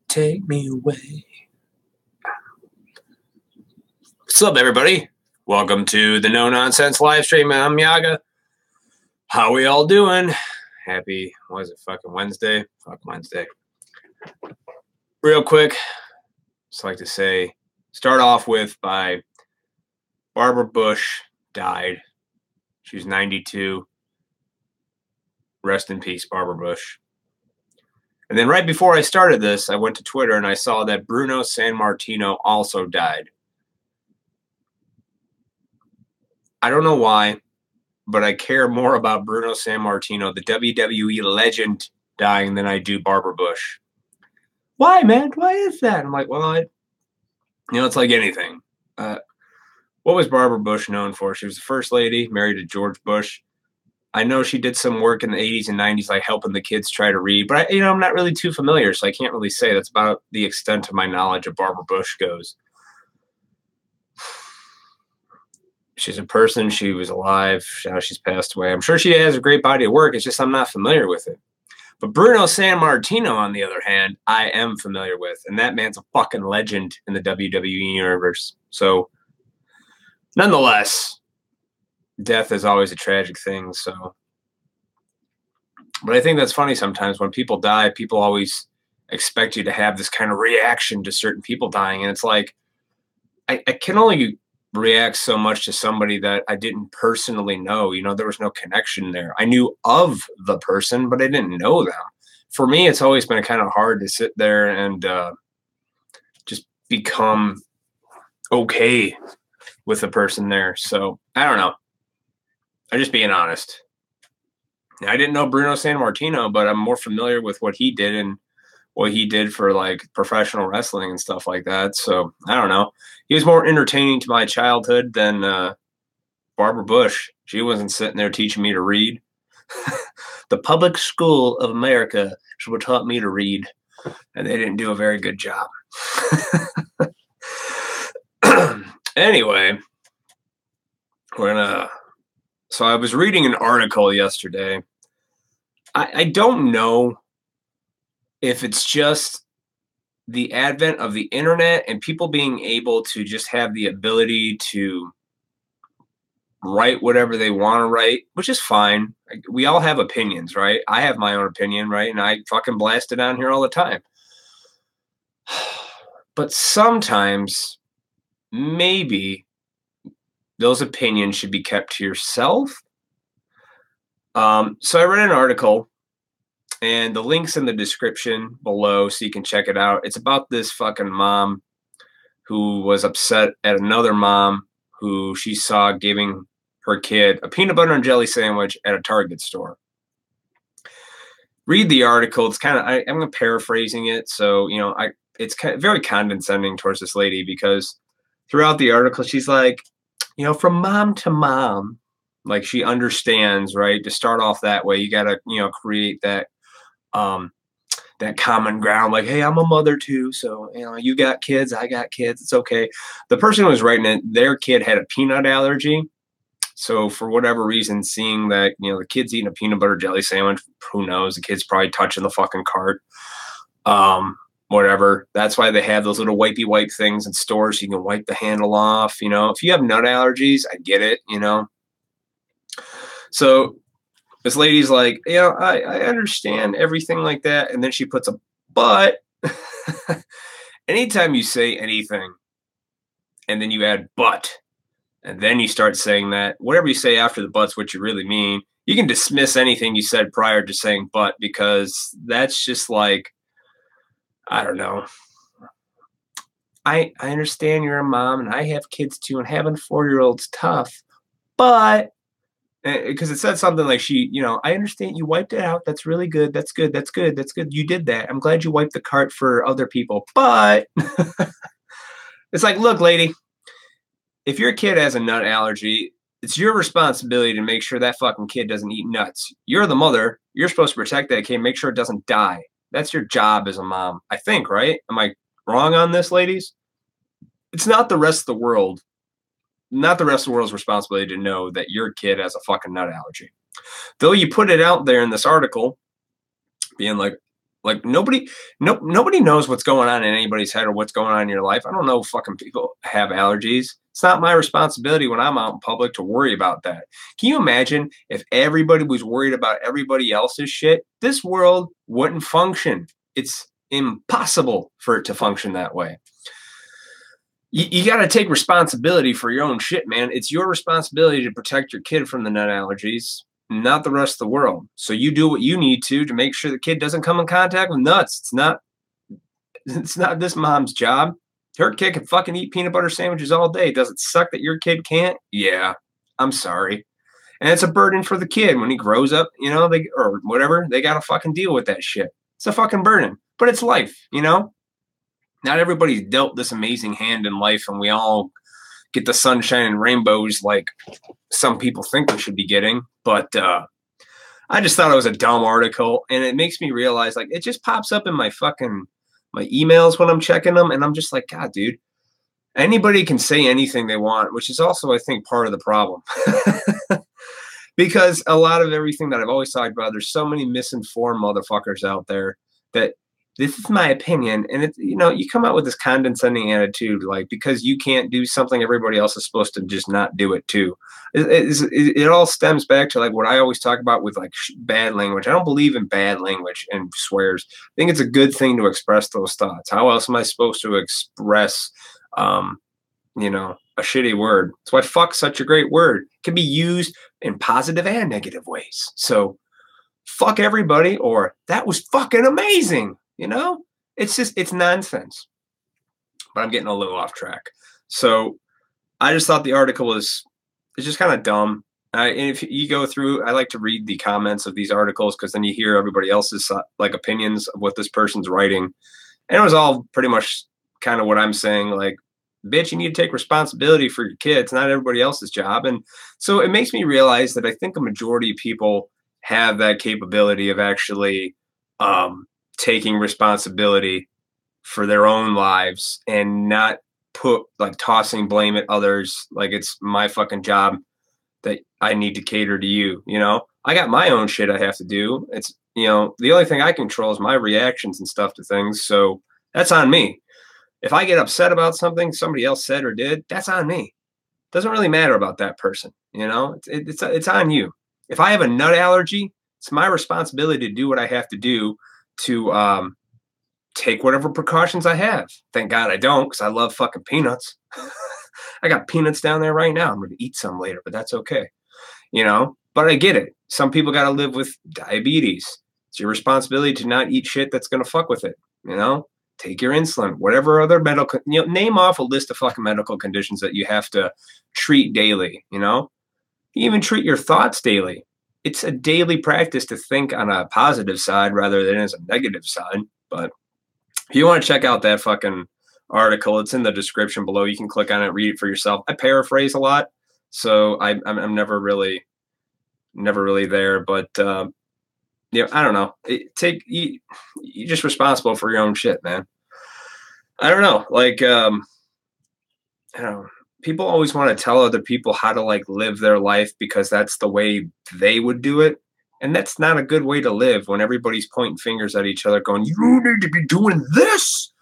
take me away. What's up, everybody? Welcome to the No Nonsense live stream. I'm Yaga. How we all doing? Happy, what is it, fucking Wednesday? Fuck Wednesday. Real quick, just like to say, start off with by Barbara Bush died. She was 92. Rest in peace, Barbara Bush. And then right before I started this, I went to Twitter and I saw that Bruno Sammartino also died. I don't know why, but I care more about Bruno Sammartino, the WWE legend, dying than I do Barbara Bush. Why, man? Why is that? I'm like, well, it's like anything. What was Barbara Bush known for? She was the first lady, married to George Bush. I know she did some work in the 80s and 90s, like helping the kids try to read, but I'm not really too familiar, so I can't really say. That's about the extent of my knowledge of Barbara Bush goes. She's a person. She was alive. Now she's passed away. I'm sure she has a great body of work. It's just I'm not familiar with it. But Bruno Sammartino, on the other hand, I am familiar with, and that man's a fucking legend in the WWE universe. So, nonetheless, death is always a tragic thing. So, but I think that's funny sometimes when people die, people always expect you to have this kind of reaction to certain people dying. And it's like, I can only react so much to somebody that I didn't personally know. There was no connection there. I knew of the person, but I didn't know them. For me, it's always been kind of hard to sit there and just become okay with the person there. So, I don't know. I'm just being honest. I didn't know Bruno Sammartino, but I'm more familiar with what he did and what he did for like professional wrestling and stuff like that. So I don't know. He was more entertaining to my childhood than Barbara Bush. She wasn't sitting there teaching me to read. The public school of America should have taught me to read, and they didn't do a very good job. Anyway, so I was reading an article yesterday. I don't know if it's just the advent of the internet and people being able to just have the ability to write whatever they want to write, which is fine. We all have opinions, right? I have my own opinion, right? And I fucking blast it on here all the time. But sometimes maybe those opinions should be kept to yourself. So I read an article, and the link's in the description below so you can check it out. It's about this fucking mom who was upset at another mom who she saw giving her kid a peanut butter and jelly sandwich at a Target store. Read the article. It's kind of, I'm paraphrasing it. So, it's kind of very condescending towards this lady because throughout the article, she's like, from mom to mom, like she understands, right? To start off that way, you got to, create that common ground. Like, hey, I'm a mother too. So, you got kids, I got kids. It's okay. The person who was writing it, their kid had a peanut allergy. So for whatever reason, seeing that, the kid's eating a peanut butter jelly sandwich, who knows? The kid's probably touching the fucking cart. Whatever. That's why they have those little wipey wipe things in stores so you can wipe the handle off. If you have nut allergies, I get it, So this lady's like, I understand everything like that. And then she puts a but. Anytime you say anything and then you add but, and then you start saying that, whatever you say after the but's what you really mean, you can dismiss anything you said prior to saying but, because that's just like, I don't know. I understand you're a mom and I have kids too, and having 4-year-olds tough, but because it said something like I understand you wiped it out. That's really good. That's good. That's good. That's good. You did that. I'm glad you wiped the cart for other people, but it's like, look, lady, if your kid has a nut allergy, it's your responsibility to make sure that fucking kid doesn't eat nuts. You're the mother. You're supposed to protect that kid, make sure it doesn't die. That's your job as a mom, I think, right? Am I wrong on this, ladies? It's not the rest of the world. Not the rest of the world's responsibility to know that your kid has a fucking nut allergy. Though you put it out there in this article, being like, Like nobody knows what's going on in anybody's head or what's going on in your life. I don't know if fucking people have allergies. It's not my responsibility when I'm out in public to worry about that. Can you imagine if everybody was worried about everybody else's shit? This world wouldn't function. It's impossible for it to function that way. You got to take responsibility for your own shit, man. It's your responsibility to protect your kid from the nut allergies, not the rest of the world. So you do what you need to make sure the kid doesn't come in contact with nuts. It's not this mom's job. Her kid can fucking eat peanut butter sandwiches all day. Does it suck that your kid can't? Yeah, I'm sorry. And it's a burden for the kid when he grows up, you know, or whatever, they got to fucking deal with that shit. It's a fucking burden, but it's life, you know? Not everybody's dealt this amazing hand in life, and we all get the sunshine and rainbows like some people think we should be getting. But I just thought it was a dumb article, and it makes me realize, like, it just pops up in my emails when I'm checking them, and I'm just like, God, dude, anybody can say anything they want, which is also, I think, part of the problem. Because a lot of everything that I've always talked about, there's so many misinformed motherfuckers out there that this is my opinion. And it's, you know, you come out with this condescending attitude, like, because you can't do something, everybody else is supposed to just not do it too. It all stems back to like what I always talk about with like bad language. I don't believe in bad language and swears. I think it's a good thing to express those thoughts. How else am I supposed to express, you know, a shitty word? That's why fuck's such a great word. It can be used in positive and negative ways. So fuck everybody, or that was fucking amazing. You know, it's nonsense. But I'm getting a little off track. So I just thought the article it's just kind of dumb. And if you go through, I like to read the comments of these articles because then you hear everybody else's like opinions of what this person's writing. And it was all pretty much kind of what I'm saying, like, bitch, you need to take responsibility for your kids, not everybody else's job. And so it makes me realize that I think a majority of people have that capability of actually taking responsibility for their own lives and not tossing blame at others like it's my fucking job that I need to cater to you. You know, I got my own shit I have to do. It's, you know, the only thing I control is my reactions and stuff to things. So that's on me. If I get upset about something somebody else said or did, that's on me. Doesn't really matter about that person. You know, it's on you. If I have a nut allergy, it's my responsibility to do what I have to do to take whatever precautions I have. Thank God I don't, because I love fucking peanuts. I got peanuts down there right now. I'm going to eat some later, but that's okay. You know, but I get it. Some people got to live with diabetes. It's your responsibility to not eat shit that's going to fuck with it. You know, take your insulin, whatever other medical, you know, name off a list of fucking medical conditions that you have to treat daily. You know, you even treat your thoughts daily. It's a daily practice to think on a positive side rather than as a negative side. But if you want to check out that fucking article, it's in the description below. You can click on it, read it for yourself. I paraphrase a lot, so I'm never really there. But you know, I don't know. You're just responsible for your own shit, man. I don't know. Like, I don't know. People always want to tell other people how to like live their life because that's the way they would do it. And that's not a good way to live when everybody's pointing fingers at each other going, you need to be doing this.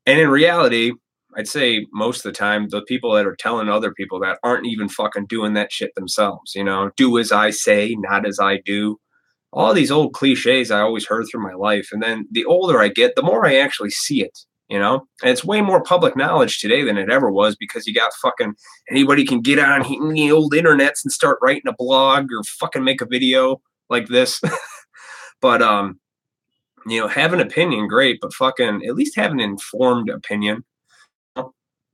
And in reality, I'd say most of the time, the people that are telling other people that aren't even fucking doing that shit themselves. You know, do as I say, not as I do. All these old cliches I always heard through my life. And then the older I get, the more I actually see it. You know, and it's way more public knowledge today than it ever was because you got fucking anybody can get on the old internets and start writing a blog or fucking make a video like this. But, you know, have an opinion, great, but fucking at least have an informed opinion. A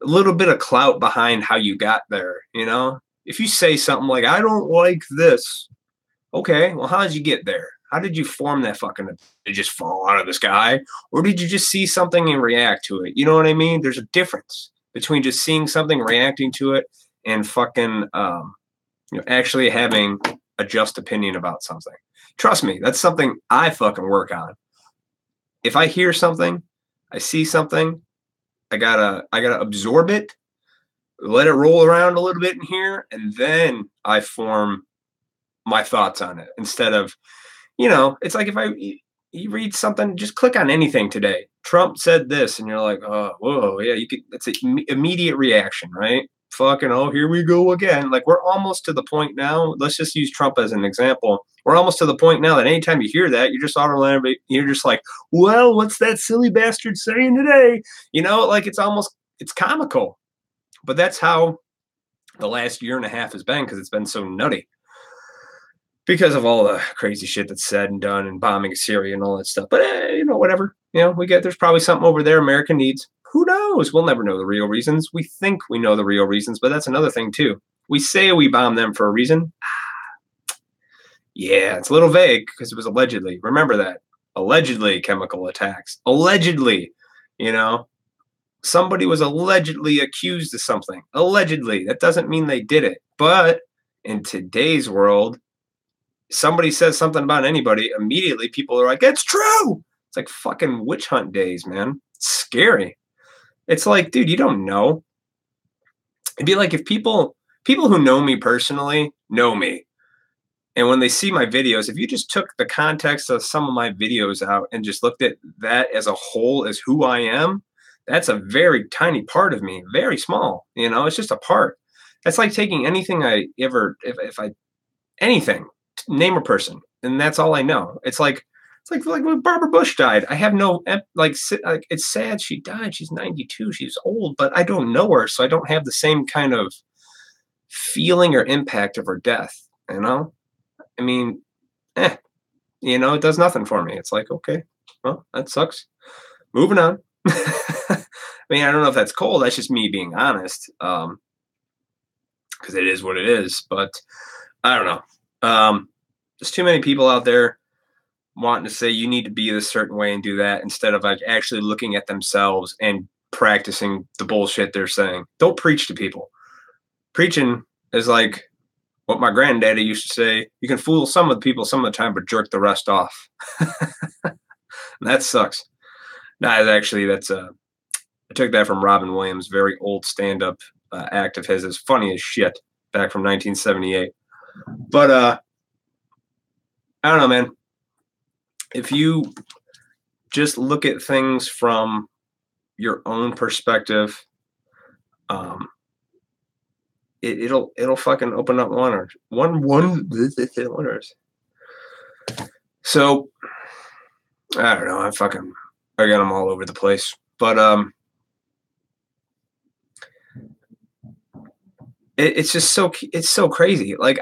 little bit of clout behind how you got there. You know, if you say something like, I don't like this. Okay, well, how did you get there? How did you form that fucking, did it just fall out of the sky? Or did you just see something and react to it? You know what I mean? There's a difference between just seeing something, reacting to it, and fucking, you know, actually having a just opinion about something. Trust me, that's something I fucking work on. If I hear something, I see something, I gotta absorb it, let it roll around a little bit in here, and then I form my thoughts on it instead of, you know, it's like if you read something, just click on anything today. Trump said this, and you're like, oh, whoa, yeah, you could. It's an immediate reaction, right? Fucking, oh, here we go again. Like, we're almost to the point now. Let's just use Trump as an example. We're almost to the point now that anytime you hear that, you're just like, well, what's that silly bastard saying today? You know, like it's comical. But that's how the last year and a half has been, because it's been so nutty. Because of all the crazy shit that's said and done, and bombing of Syria and all that stuff. But, you know, whatever. You know, there's probably something over there America needs. Who knows? We'll never know the real reasons. We think we know the real reasons, but that's another thing, too. We say we bombed them for a reason. Yeah, it's a little vague because it was allegedly. Remember that. Allegedly chemical attacks. Allegedly, you know. Somebody was allegedly accused of something. Allegedly. That doesn't mean they did it. But in today's world, somebody says something about anybody, immediately people are like, it's true. It's like fucking witch hunt days, man. It's scary. It's like, dude, you don't know. It'd be like if people who know me personally know me. And when they see my videos, if you just took the context of some of my videos out and just looked at that as a whole as who I am, that's a very tiny part of me, very small. You know, it's just a part. That's like taking anything I ever, if I, anything, name a person, and that's all I know. It's like when Barbara Bush died. I have no, like, it's sad she died. She's 92. She's old, but I don't know her, so I don't have the same kind of feeling or impact of her death. You know, I mean, you know, it does nothing for me. It's like, okay, well, that sucks. Moving on. I mean, I don't know if that's cold. That's just me being honest, because it is what it is. But I don't know. There's too many people out there wanting to say you need to be this certain way and do that, instead of like actually looking at themselves and practicing the bullshit they're saying. Don't preach to people. Preaching is like what my granddaddy used to say: you can fool some of the people some of the time, but jerk the rest off. That sucks. I took that from Robin Williams, very old stand-up act of his. Is funny as shit, back from 1978. But I don't know, man. If you just look at things from your own perspective, it'll fucking open up wonders. So I don't know. I got them all over the place, but it's just so crazy. Like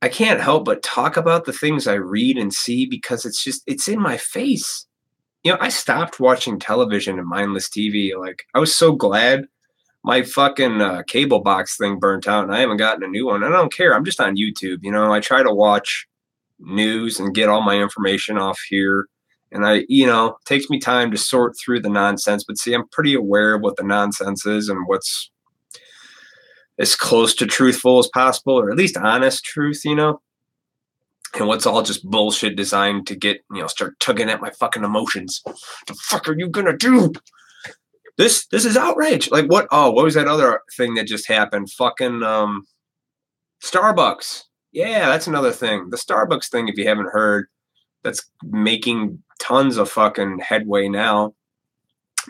I can't help but talk about the things I read and see, because it's in my face. You know, I stopped watching television and mindless TV. Like, I was so glad my fucking cable box thing burnt out and I haven't gotten a new one. I don't care. I'm just on YouTube. You know, I try to watch news and get all my information off here. And you know, it takes me time to sort through the nonsense. But see, I'm pretty aware of what the nonsense is and what's as close to truthful as possible, or at least honest truth, you know, and what's all just bullshit designed to get, you know, start tugging at my fucking emotions. What the fuck are you gonna do? This is outrage. Like, what? Oh, what was that other thing that just happened? Fucking Starbucks. Yeah, that's another thing. The Starbucks thing, if you haven't heard, that's making tons of fucking headway now.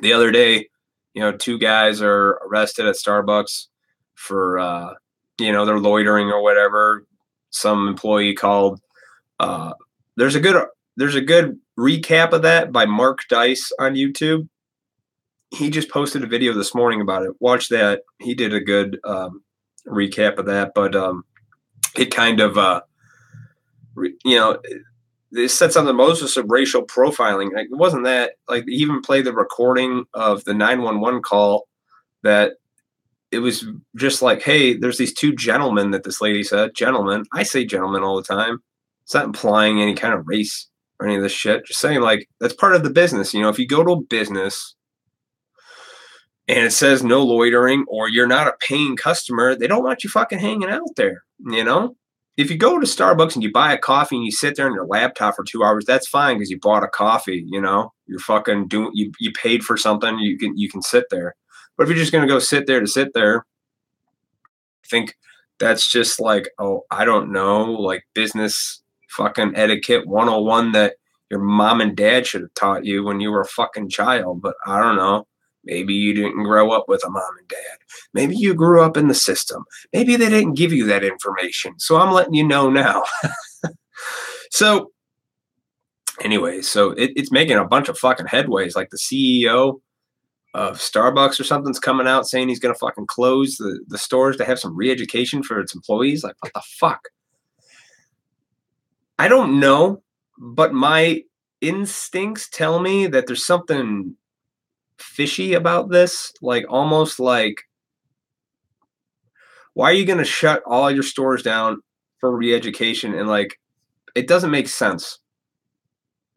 The other day, you know, 2 guys are arrested at Starbucks for you know, they're loitering or whatever. Some employee called. There's a good recap of that by Mark Dice on YouTube. He just posted a video this morning about it. Watch that. He did a good recap of that, but it kind of you know, they said something Moses of racial profiling. Like, it wasn't that. Like, they even played the recording of the 911 call that. It was just like, hey, there's these 2 gentlemen that this lady said. Gentlemen. I say gentlemen all the time. It's not implying any kind of race or any of this shit. Just saying, like, that's part of the business. You know, if you go to a business and it says no loitering, or you're not a paying customer, they don't want you fucking hanging out there, you know? If you go to Starbucks and you buy a coffee and you sit there on your laptop for 2 hours, that's fine, because you bought a coffee, you know? You're fucking doing, you paid for something, you can sit there. But if you're just going to go sit there to sit there, I think that's just like, oh, I don't know, like business fucking etiquette 101 that your mom and dad should have taught you when you were a fucking child. But I don't know. Maybe you didn't grow up with a mom and dad. Maybe you grew up in the system. Maybe they didn't give you that information. So I'm letting you know now. So anyway, so it's making a bunch of fucking headways. Like the CEO of Starbucks or something's coming out saying he's going to fucking close the stores to have some re-education for its employees. Like, what the fuck? I don't know, but my instincts tell me that there's something fishy about this. Like, almost like, why are you going to shut all your stores down for re-education? And like, it doesn't make sense.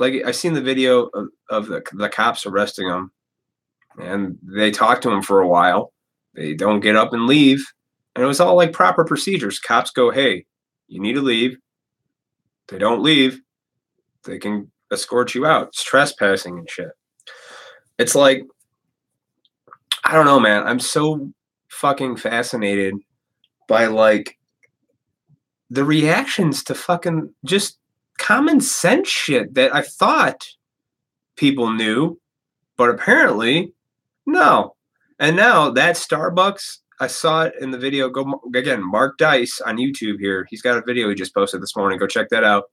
Like, I've seen the video of the cops arresting him, and they talk to him for a while. They don't get up and leave. And it was all like proper procedures. Cops go, hey, you need to leave. They don't leave. They can escort you out. It's trespassing and shit. It's like, I don't know, man. I'm so fucking fascinated by like the reactions to fucking just common sense shit that I thought people knew, but apparently no. And now that Starbucks, I saw it in the video. Go again, Mark Dice on YouTube here. He's got a video he just posted this morning. Go check that out.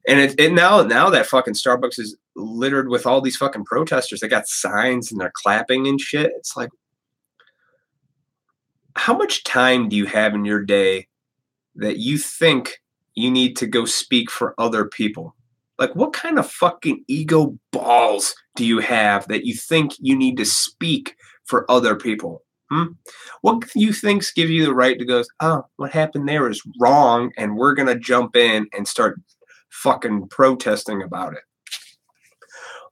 And now that fucking Starbucks is littered with all these fucking protesters. They got signs and they're clapping and shit. It's like, how much time do you have in your day that you think you need to go speak for other people? Like, what kind of fucking ego balls do you have that you think you need to speak for other people? What do you think gives you the right to go, oh, what happened there is wrong, and we're going to jump in and start fucking protesting about it?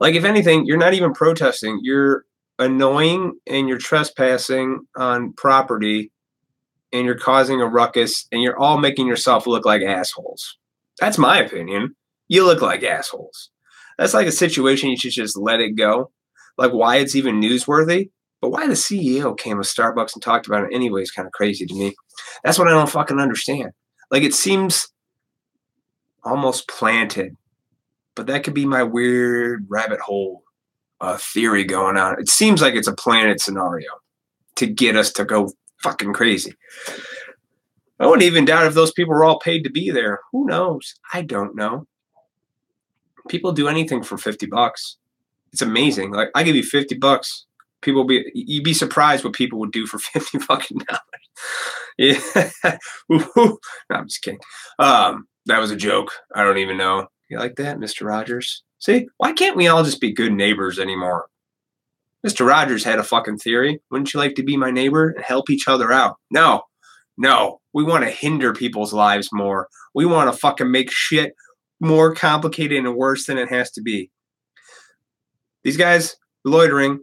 Like, if anything, you're not even protesting. You're annoying and you're trespassing on property and you're causing a ruckus and you're all making yourself look like assholes. That's my opinion. You look like assholes. That's like a situation you should just let it go. Like, why it's even newsworthy, but why the CEO came with Starbucks and talked about it anyway is kind of crazy to me. That's what I don't fucking understand. Like, it seems almost planted, but that could be my weird rabbit hole theory going on. It seems like it's a planted scenario to get us to go fucking crazy. I wouldn't even doubt if those people were all paid to be there. Who knows? I don't know. People do anything for $50. It's amazing. Like, I give you $50. You'd be surprised what people would do for $50 fucking dollars. Yeah. No, I'm just kidding. That was a joke. I don't even know. You like that, Mr. Rogers? See, why can't we all just be good neighbors anymore? Mr. Rogers had a fucking theory. Wouldn't you like to be my neighbor and help each other out? No. We want to hinder people's lives more. We want to fucking make shit more complicated and worse than it has to be. These guys loitering,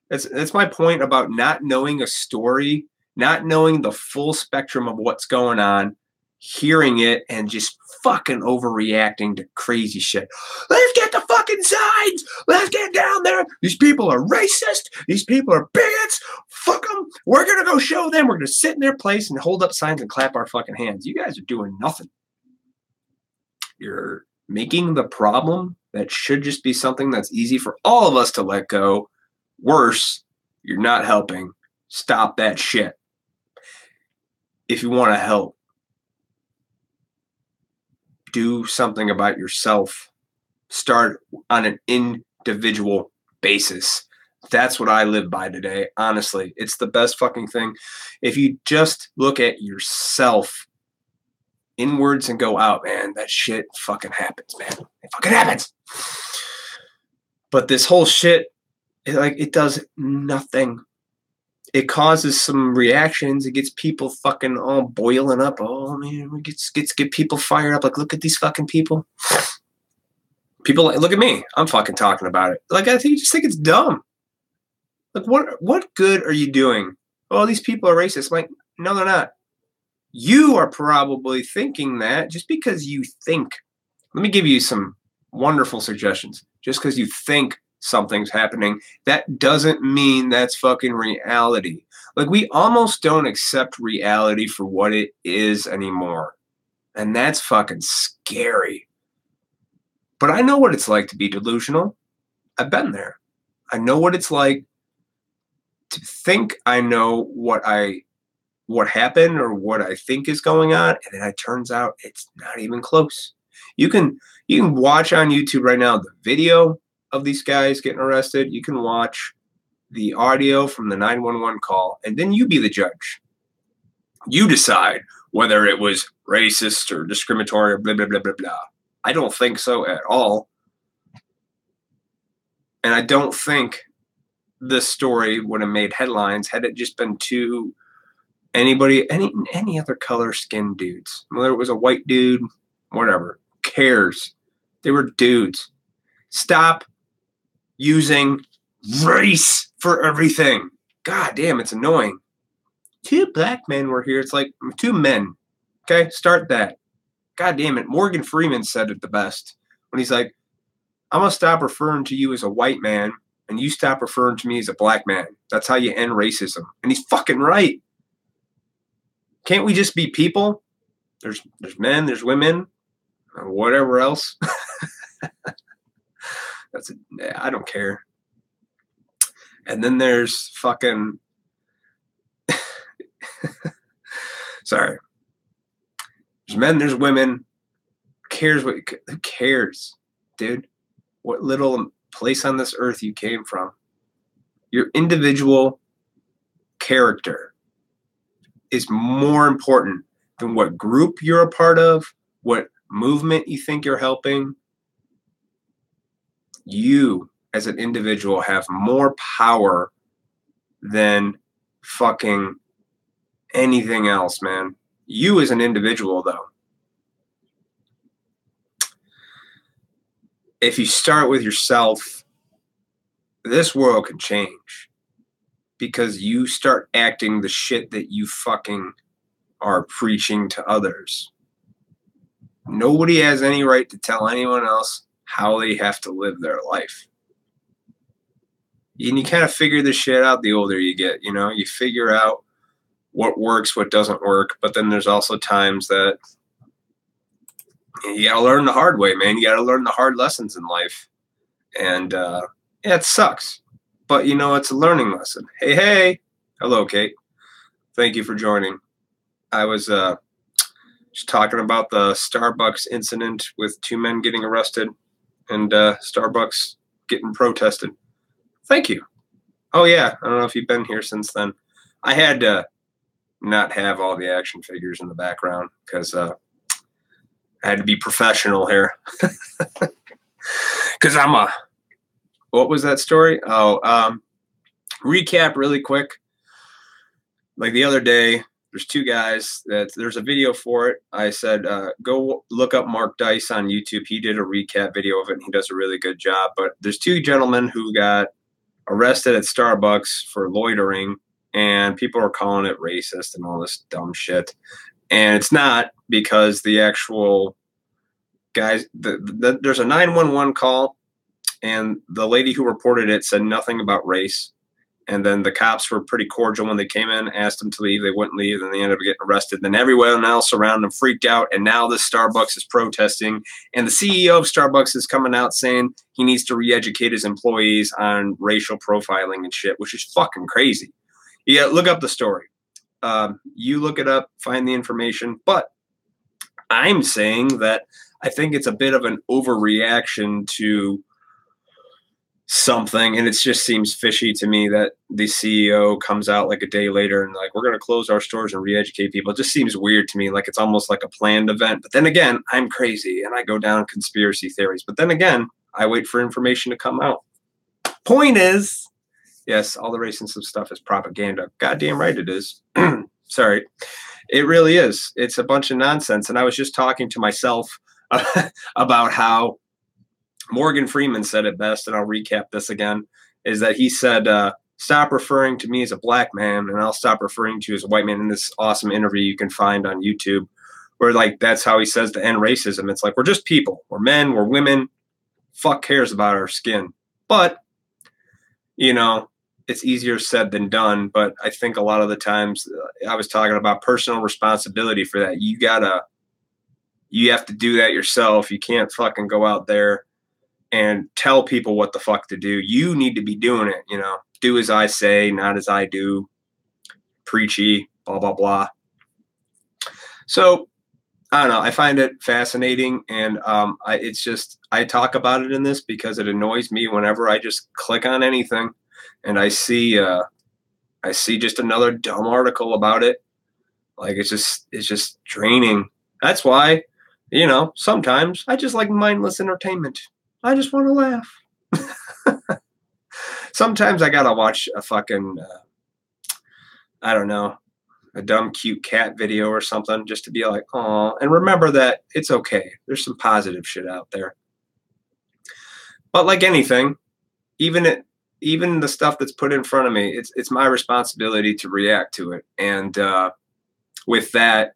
that's my point about not knowing a story, not knowing the full spectrum of what's going on, hearing it and just fucking overreacting to crazy shit. Let's get the fucking signs. Let's get down there. These people are racist. These people are bigots. Fuck them. We're going to go show them. We're going to sit in their place and hold up signs and clap our fucking hands. You guys are doing nothing. You're making the problem that should just be something that's easy for all of us to let go worse. You're not helping. Stop that shit. If you want to help, do something about yourself. Start on an individual basis. That's what I live by today. Honestly, it's the best fucking thing. If you just look at yourself inwards and go out, man, that shit fucking happens, man. It fucking happens. But this whole shit, it does nothing. It causes some reactions. It gets people fucking all boiling up. Oh man, it get people fired up. Like, look at these fucking people. People, look at me. I'm fucking talking about it. Like, I think you just think it's dumb. Like, what good are you doing? Oh, these people are racist. I'm like, no, they're not. You are probably thinking that just because you think. Let me give you some wonderful suggestions. Just because you think something's happening, that doesn't mean that's fucking reality. Like, we almost don't accept reality for what it is anymore. And that's fucking scary. But I know what it's like to be delusional. I've been there. I know what it's like to think I know what happened or what I think is going on, and then it turns out it's not even close. You can watch on YouTube right now the video of these guys getting arrested. You can watch the audio from the 911 call, and then you be the judge. You decide whether it was racist or discriminatory or blah, blah, blah, blah, blah. I don't think so at all. And I don't think this story would have made headlines had it just been two any other color skinned dudes. Whether it was a white dude, whatever. Who cares? They were dudes. Stop using race for everything. God damn, it's annoying. Two black men were here. It's like two men. Okay, start that. God damn it. Morgan Freeman said it the best when he's like, I'm going to stop referring to you as a white man and you stop referring to me as a black man. That's how you end racism. And he's fucking right. Can't we just be people? There's men, there's women, or whatever else. I don't care. And then there's fucking sorry. There's men, there's women. Who cares, dude? What little place on this earth you came from. Your individual character is more important than what group you're a part of, what movement you think you're helping. You, as an individual, have more power than fucking anything else, man. You as an individual, though. If you start with yourself, this world can change because you start acting the shit that you fucking are preaching to others. Nobody has any right to tell anyone else how they have to live their life. And you kind of figure this shit out the older you get, you know? You figure out what works, what doesn't work, but then there's also times that you gotta learn the hard way, man. You gotta learn the hard lessons in life. And yeah, it sucks. But you know, it's a learning lesson. Hey. Hello, Kate. Thank you for joining. I was just talking about the Starbucks incident with two men getting arrested and Starbucks getting protested. Thank you. Oh yeah, I don't know if you've been here since then. I had to not have all the action figures in the background because I had to be professional here. Because what was that story? Oh, recap really quick. Like the other day, there's two guys there's a video for it. I said, go look up Mark Dice on YouTube. He did a recap video of it and he does a really good job. But there's two gentlemen who got arrested at Starbucks for loitering and people are calling it racist and all this dumb shit. And it's not, because the actual guys, there's a 911 call and the lady who reported it said nothing about race. And then the cops were pretty cordial when they came in, asked them to leave. They wouldn't leave, and they ended up getting arrested. Then everyone else around them freaked out, and now the Starbucks is protesting. And the CEO of Starbucks is coming out saying he needs to re-educate his employees on racial profiling and shit, which is fucking crazy. Yeah, look up the story. You look it up, find the information. But I'm saying that I think it's a bit of an overreaction to something, and it just seems fishy to me that the CEO comes out like a day later and like, we're going to close our stores and re-educate people. It just seems weird to me, like it's almost like a planned event. But then again, I'm crazy and I go down conspiracy theories. But then again, I wait for information to come out. Point is, yes, all the racist stuff is propaganda. Goddamn right it is. Sorry. It really is. It's a bunch of nonsense. And I was just talking to myself about how Morgan Freeman said it best, and I'll recap this again, is that he said, stop referring to me as a black man, and I'll stop referring to you as a white man, in this awesome interview you can find on YouTube, where, like, that's how he says to end racism. It's like, we're just people. We're men. We're women. Fuck cares about our skin. But, you know, it's easier said than done, but I think a lot of the times I was talking about personal responsibility for that. You gotta you have to do that yourself. You can't fucking go out there and tell people what the fuck to do. You need to be doing it, you know. Do as I say, not as I do. Preachy, blah, blah, blah. So, I don't know. I find it fascinating, and I talk about it in this because it annoys me whenever I just click on anything and I see just another dumb article about it. Like it's just draining. That's why, you know, sometimes I just like mindless entertainment. I just want to laugh. Sometimes I gotta watch a fucking I don't know, a dumb cute cat video or something just to be like, oh, and remember that it's okay. There's some positive shit out there. But like anything, even the stuff that's put in front of me, it's my responsibility to react to it. And with that,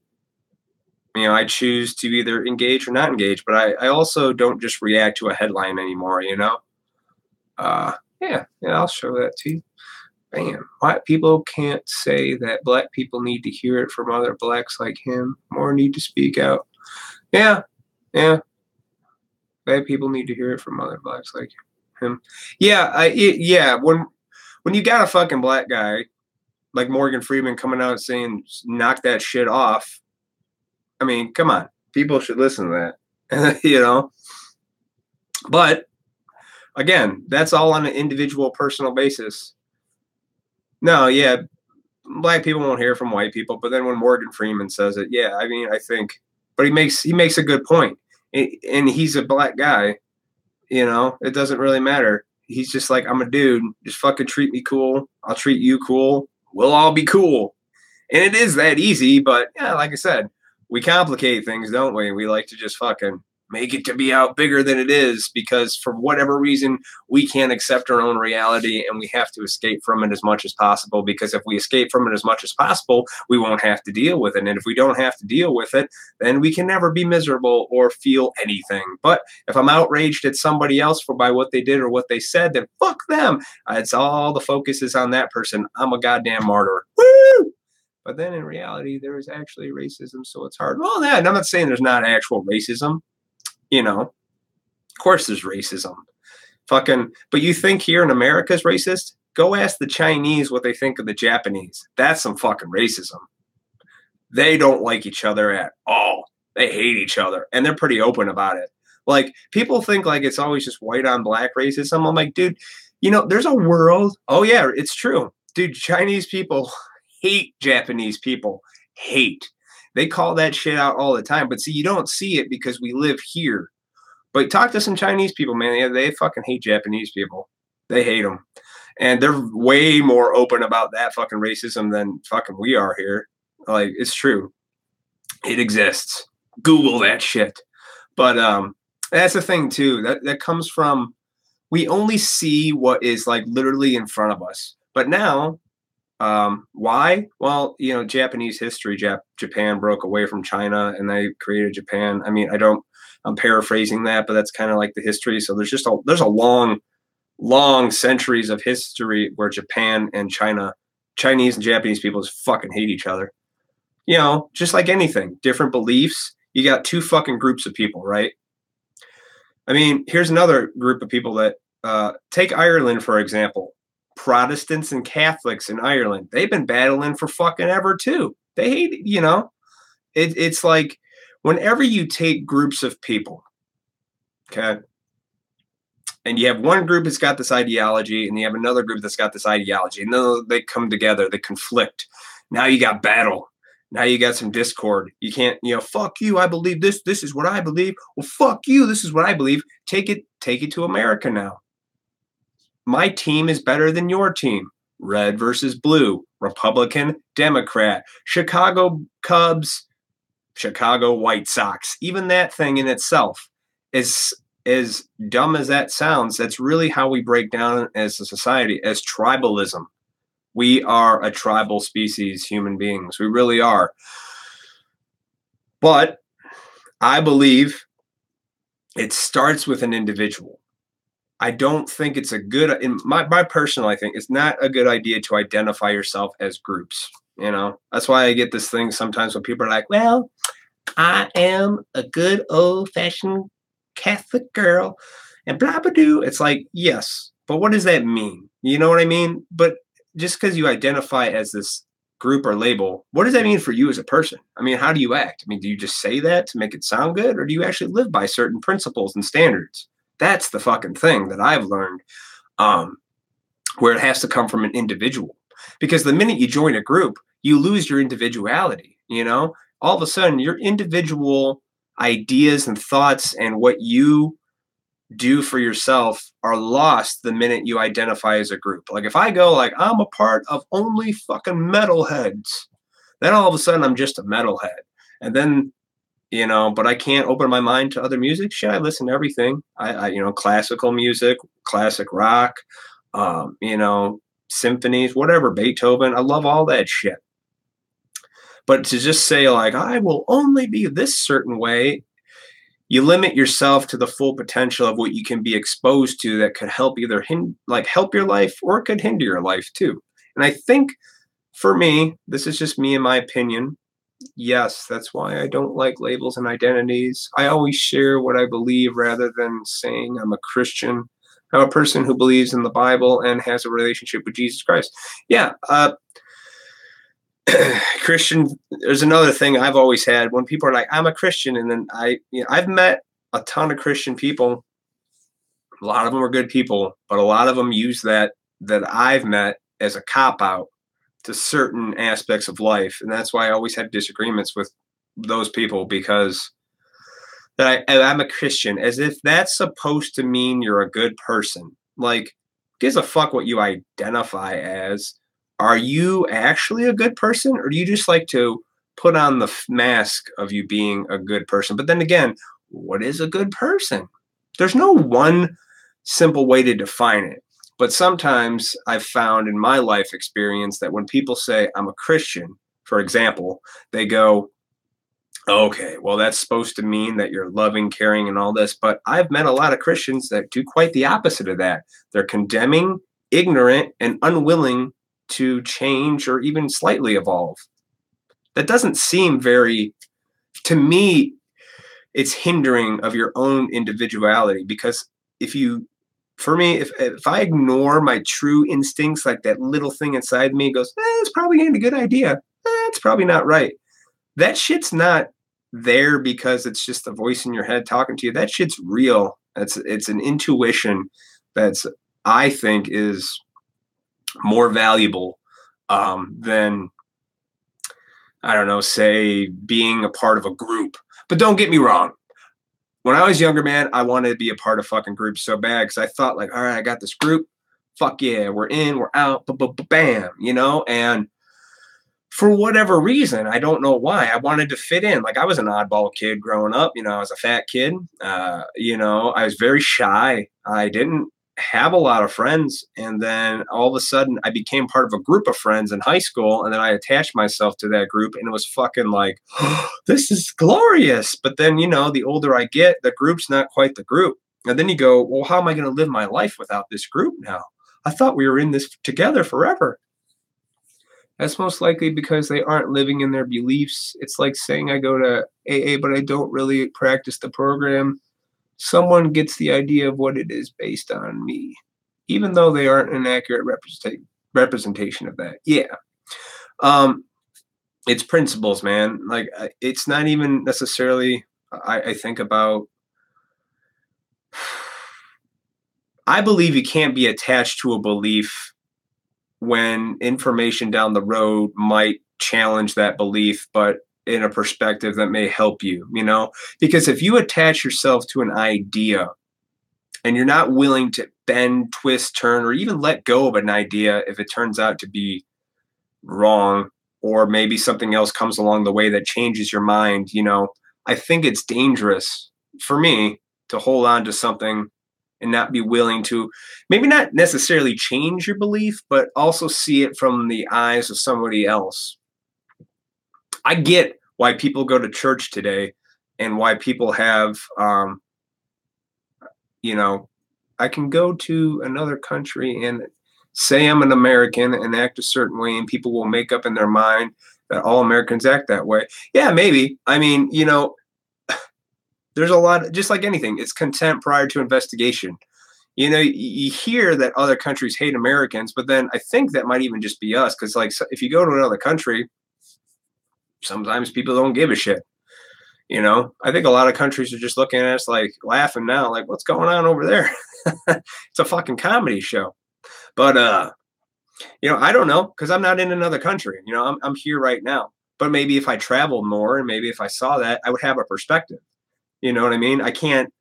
you know, I choose to either engage or not engage. But I also don't just react to a headline anymore, you know? Yeah, I'll show that to you. Bam. White people can't say that black people need to hear it from other blacks like him. More need to speak out. Yeah. Black people need to hear it from other blacks like him. Yeah, when you got a fucking black guy like Morgan Freeman coming out saying knock that shit off, I mean, come on. People should listen to that. You know? But again, that's all on an individual personal basis. No, yeah, black people won't hear from white people, but then when Morgan Freeman says it, yeah, I mean, I think, but he makes a good point, and he's a black guy, you know, it doesn't really matter. He's just like, I'm a dude, just fucking treat me cool, I'll treat you cool, we'll all be cool, and it is that easy. But yeah, like I said, we complicate things, don't we? We like to just fucking make it to be out bigger than it is because for whatever reason, we can't accept our own reality and we have to escape from it as much as possible, because if we escape from it as much as possible, we won't have to deal with it. And if we don't have to deal with it, then we can never be miserable or feel anything. But if I'm outraged at somebody else by what they did or what they said, then fuck them. It's all the focus is on that person. I'm a goddamn martyr. Woo! But then in reality, there is actually racism, so it's hard. Well, yeah, and I'm not saying there's not actual racism. You know, of course there's racism. Fucking, but you think here in America is racist? Go ask the Chinese what they think of the Japanese. That's some fucking racism. They don't like each other at all. They hate each other, and they're pretty open about it. Like, people think like it's always just white on black racism. I'm like, dude, you know, there's a world. Oh yeah, it's true. Dude, Chinese people hate Japanese people. Hate. They call that shit out all the time. But see, you don't see it because we live here. But talk to some Chinese people, man. They fucking hate Japanese people. They hate them. And they're way more open about that fucking racism than fucking we are here. Like, it's true. It exists. Google that shit. But that's the thing, too. That comes from, we only see what is, like, literally in front of us. But now, why? Well, you know, Japanese history, Japan broke away from China and they created Japan. I mean, I'm paraphrasing that, but that's kind of like the history. So there's a long centuries of history where Japan and Chinese and Japanese people just fucking hate each other. You know, just like anything, different beliefs. You got two fucking groups of people, right? I mean, here's another group of people that, take Ireland, for example. Protestants and Catholics in Ireland, they've been battling for fucking ever too. They hate, you know, it's like whenever you take groups of people, okay, and you have one group that's got this ideology and you have another group that's got this ideology, and then they come together, they conflict. Now you got battle. Now you got some discord. You can't, you know, fuck you, I believe this. This is what I believe. Well, fuck you, this is what I believe. Take it to America now. My team is better than your team. Red versus blue. Republican, Democrat. Chicago Cubs, Chicago White Sox. Even that thing in itself is as dumb as that sounds. That's really how we break down as a society, as tribalism. We are a tribal species, human beings. We really are. But I believe it starts with an individual. I don't think it's a good, in my personal, I think it's not a good idea to identify yourself as groups. You know, that's why I get this thing sometimes when people are like, well, I am a good old-fashioned Catholic girl, and blah blah doo. It's like, yes, but what does that mean? You know what I mean? But just because you identify as this group or label, what does that mean for you as a person? I mean, how do you act? I mean, do you just say that to make it sound good, or do you actually live by certain principles and standards? That's the fucking thing that I've learned, where it has to come from an individual. Because the minute you join a group, you lose your individuality, you know? All of a sudden, your individual ideas and thoughts and what you do for yourself are lost the minute you identify as a group. Like if I go like I'm a part of only fucking metalheads, then all of a sudden I'm just a metalhead. And then, you know, but I can't open my mind to other music. Shit, I listen to everything. I you know, classical music, classic rock, you know, symphonies, whatever, Beethoven. I love all that shit. But to just say like I will only be this certain way, you limit yourself to the full potential of what you can be exposed to that could help either help your life or it could hinder your life too. And I think for me, this is just me and my opinion. Yes, that's why I don't like labels and identities. I always share what I believe rather than saying I'm a Christian. I'm a person who believes in the Bible and has a relationship with Jesus Christ. Yeah, Christian. There's another thing I've always had when people are like, "I'm a Christian," and then I've met a ton of Christian people. A lot of them are good people, but a lot of them use that I've met as a cop out to certain aspects of life, and that's why I always have disagreements with those people because I'm a Christian, as if that's supposed to mean you're a good person. Like, gives a fuck what you identify as. Are you actually a good person, or do you just like to put on the mask of you being a good person? But then again, what is a good person? There's no one simple way to define it. But sometimes I've found in my life experience that when people say I'm a Christian, for example, they go, okay, well, that's supposed to mean that you're loving, caring, and all this. But I've met a lot of Christians that do quite the opposite of that. They're condemning, ignorant, and unwilling to change or even slightly evolve. That doesn't seem very, to me, it's hindering of your own individuality. Because if you, for me, if I ignore my true instincts, like that little thing inside me goes, it's probably ain't a good idea. It's probably not right. That shit's not there because it's just a voice in your head talking to you. That shit's real. It's an intuition that's, I think, is more valuable than, I don't know, say being a part of a group. But don't get me wrong. When I was younger, man, I wanted to be a part of fucking groups so bad because I thought like, all right, I got this group. Fuck yeah, we're in, we're out, bam, you know? And for whatever reason, I don't know why, I wanted to fit in. Like I was an oddball kid growing up. You know, I was a fat kid. You know, I was very shy. I didn't have a lot of friends. And then all of a sudden I became part of a group of friends in high school. And then I attached myself to that group and it was fucking like, oh, this is glorious. But then, you know, the older I get, the group's not quite the group. And then you go, well, how am I going to live my life without this group now? I thought we were in this together forever. That's most likely because they aren't living in their beliefs. It's like saying I go to AA, but I don't really practice the program. Someone gets the idea of what it is based on me, even though they aren't an accurate representation of that. Yeah. It's principles, man. Like it's not even necessarily, I think about, I believe you can't be attached to a belief when information down the road might challenge that belief, but in a perspective that may help you, you know? Because if you attach yourself to an idea and you're not willing to bend, twist, turn, or even let go of an idea if it turns out to be wrong, or maybe something else comes along the way that changes your mind, you know, I think it's dangerous for me to hold on to something and not be willing to maybe not necessarily change your belief, but also see it from the eyes of somebody else. I get why people go to church today and why people have, you know, I can go to another country and say I'm an American and act a certain way and people will make up in their mind that all Americans act that way. Yeah, maybe. I mean, you know, there's a lot, just like anything, it's contempt prior to investigation. You know, you hear that other countries hate Americans, but then I think that might even just be us. Because, like, if you go to another country, sometimes people don't give a shit. You know, I think a lot of countries are just looking at us like laughing now, like, what's going on over there? It's a fucking comedy show. But, you know, I don't know, because I'm not in another country. You know, I'm here right now. But maybe if I traveled more and maybe if I saw that, I would have a perspective. You know what I mean? I can't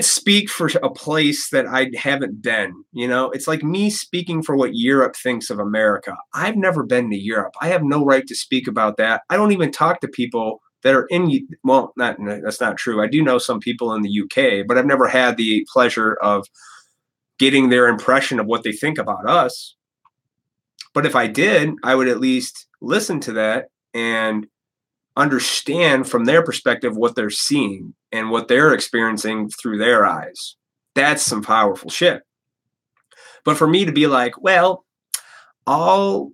speak for a place that I haven't been. You know, it's like me speaking for what Europe thinks of America. I've never been to Europe. I have no right to speak about that. I don't even talk to people that are in, well, that's not true. I do know some people in the UK, but I've never had the pleasure of getting their impression of what they think about us. But if I did, I would at least listen to that and understand from their perspective what they're seeing and what they're experiencing through their eyes. That's some powerful shit. But for me to be like, well, all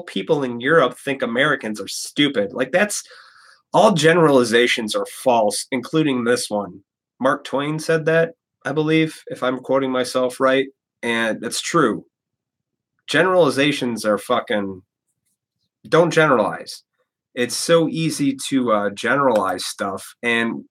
people in Europe think Americans are stupid. Like, that's, all generalizations are false, including this one. Mark Twain said that, I believe, if I'm quoting myself right, and that's true. Generalizations are fucking, don't generalize. It's so easy to generalize stuff, and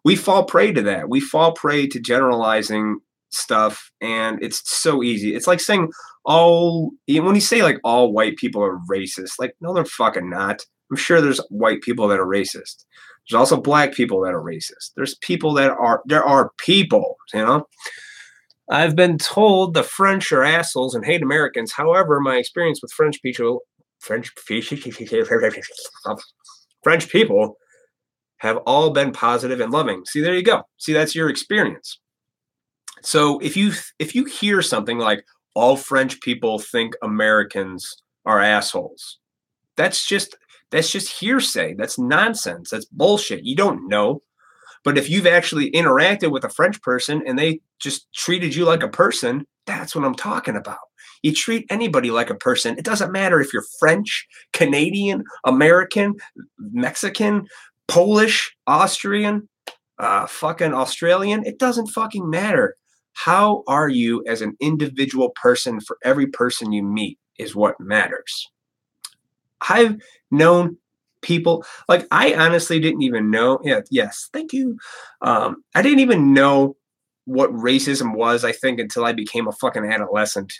we fall prey to that. We fall prey to generalizing stuff, and it's so easy. It's like saying when you say like all white people are racist, like, no, they're fucking not. I'm sure there's white people that are racist. There's also black people that are racist. There's people there are people, you know. I've been told the French are assholes and hate Americans. However, my experience with French people have all been positive and loving. See, there you go. See, that's your experience. So if you hear something like all French people think Americans are assholes, that's just hearsay. That's nonsense. That's bullshit. You don't know. But if you've actually interacted with a French person and they just treated you like a person, that's what I'm talking about. You treat anybody like a person. It doesn't matter if you're French, Canadian, American, Mexican, Polish, Austrian, fucking Australian. It doesn't fucking matter. How are you as an individual person for every person you meet is what matters. I've known people, like, I honestly didn't even know. Yeah, yes, thank you. I didn't even know what racism was, I think, until I became a fucking adolescent.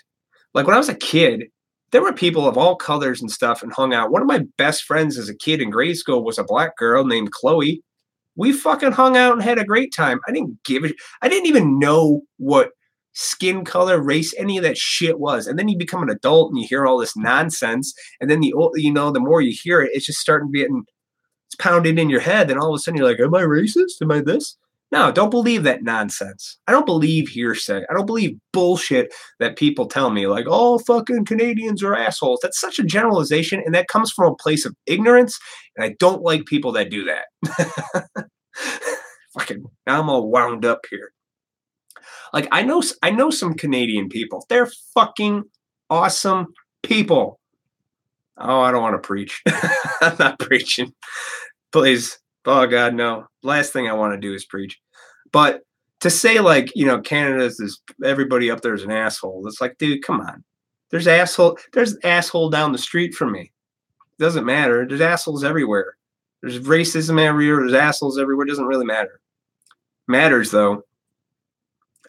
Like, when I was a kid, there were people of all colors and stuff and hung out. One of my best friends as a kid in grade school was a black girl named Chloe. We fucking hung out and had a great time. I didn't even know what skin color, race, any of that shit was. And then you become an adult and you hear all this nonsense. And then the more you hear it, it's just starting it's pounded in your head. And all of a sudden you're like, am I racist? Am I this? No, don't believe that nonsense. I don't believe hearsay. I don't believe bullshit that people tell me, like, oh, fucking Canadians are assholes. That's such a generalization, and that comes from a place of ignorance, and I don't like people that do that. Fucking, now I'm all wound up here. Like, I know some Canadian people. They're fucking awesome people. Oh, I don't want to preach. I'm not preaching. Please. Oh, God, no. Last thing I want to do is preach. But to say, like, you know, Canada's this, everybody up there is an asshole. It's like, dude, come on. There's asshole down the street from me. It doesn't matter. There's assholes everywhere. There's racism everywhere. There's assholes everywhere. It doesn't really matter. Matters, though,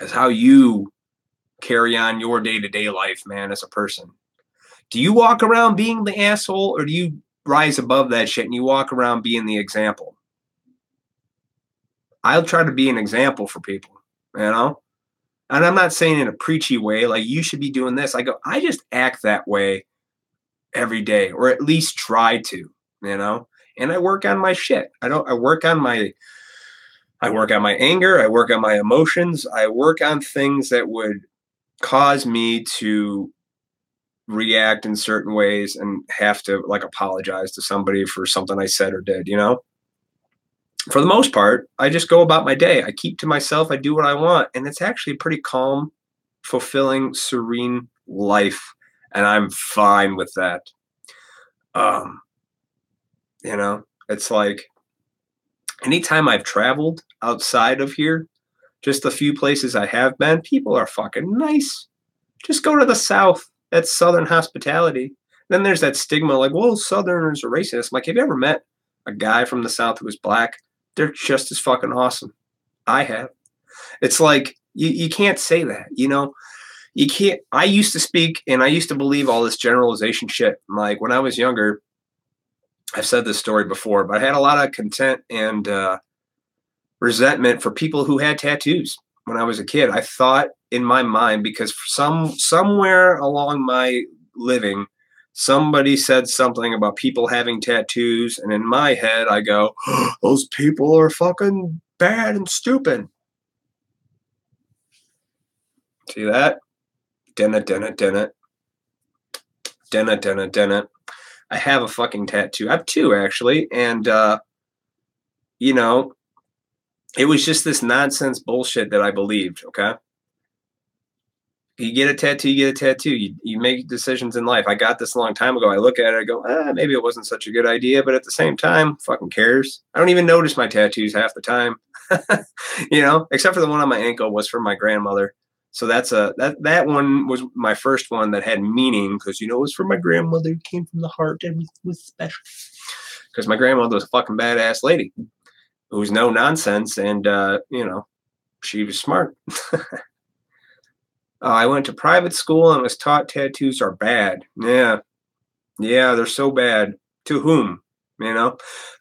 is how you carry on your day-to-day life, man, as a person. Do you walk around being the asshole, or do you rise above that shit and you walk around being the example? I'll try to be an example for people, you know? And I'm not saying in a preachy way, like, you should be doing this. I just act that way every day, or at least try to, you know? And I work on my shit. I work on my anger. I work on my emotions. I work on things that would cause me to react in certain ways and have to, like, apologize to somebody for something I said or did, you know? For the most part, I just go about my day. I keep to myself. I do what I want. And it's actually a pretty calm, fulfilling, serene life and I'm fine with that. You know, it's like anytime I've traveled outside of here, just a few places I have been, people are fucking nice. Just go to the South. That's Southern hospitality. Then there's that stigma like, well, Southerners are racist. I'm like, have you ever met a guy from the South who was black? They're just as fucking awesome. I have. It's like, you can't say that, you know? You can't. I used to speak and I used to believe all this generalization shit. Like when I was younger, I've said this story before, but I had a lot of contempt and resentment for people who had tattoos when I was a kid. I thought in my mind, because somewhere along my living, somebody said something about people having tattoos, and in my head I go, oh, those people are fucking bad and stupid. See that? Didn't. I have a fucking tattoo. I have two, actually. And, you know, it was just this nonsense bullshit that I believed, okay? You get a tattoo, you get a tattoo. You make decisions in life. I got this a long time ago. I look at it, I go, maybe it wasn't such a good idea. But at the same time, fucking cares. I don't even notice my tattoos half the time. You know, except for the one on my ankle was from my grandmother. So that one was my first one that had meaning because, you know, it was from my grandmother. It came from the heart and it was special. Because my grandmother was a fucking badass lady who was no nonsense. And, you know, she was smart. I went to private school and was taught tattoos are bad. Yeah, they're so bad. To whom? You know?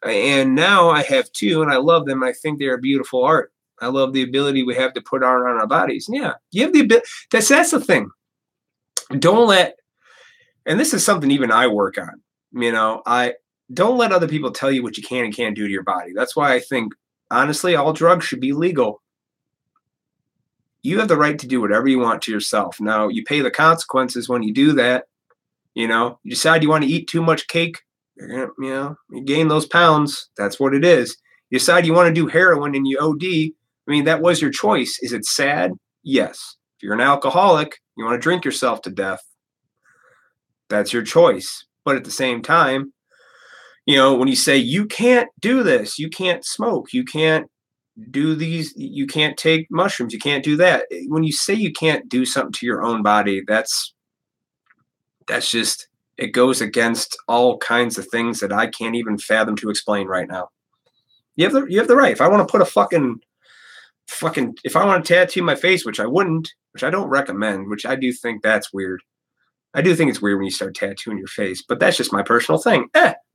And now I have two and I love them. I think they are beautiful art. I love the ability we have to put art on our bodies. Yeah, you have the ability. That's the thing. Don't let, and this is something even I work on. You know, don't let other people tell you what you can and can't do to your body. That's why I think, honestly, all drugs should be legal. You have the right to do whatever you want to yourself. Now, you pay the consequences when you do that. You know, you decide you want to eat too much cake, you're gonna, you know, you gain those pounds. That's what it is. You decide you want to do heroin and you OD. I mean, that was your choice. Is it sad? Yes. If you're an alcoholic, you want to drink yourself to death. That's your choice. But at the same time, you know, when you say you can't do this, you can't smoke, you can't do these, you can't take mushrooms, you can't do that. When you say you can't do something to your own body, that's just, it goes against all kinds of things that I can't even fathom to explain right now. You have the right. If I want to put a fucking, if I want to tattoo my face, which I wouldn't, which I don't recommend, which I do think that's weird. I do think it's weird when you start tattooing your face, but that's just my personal thing.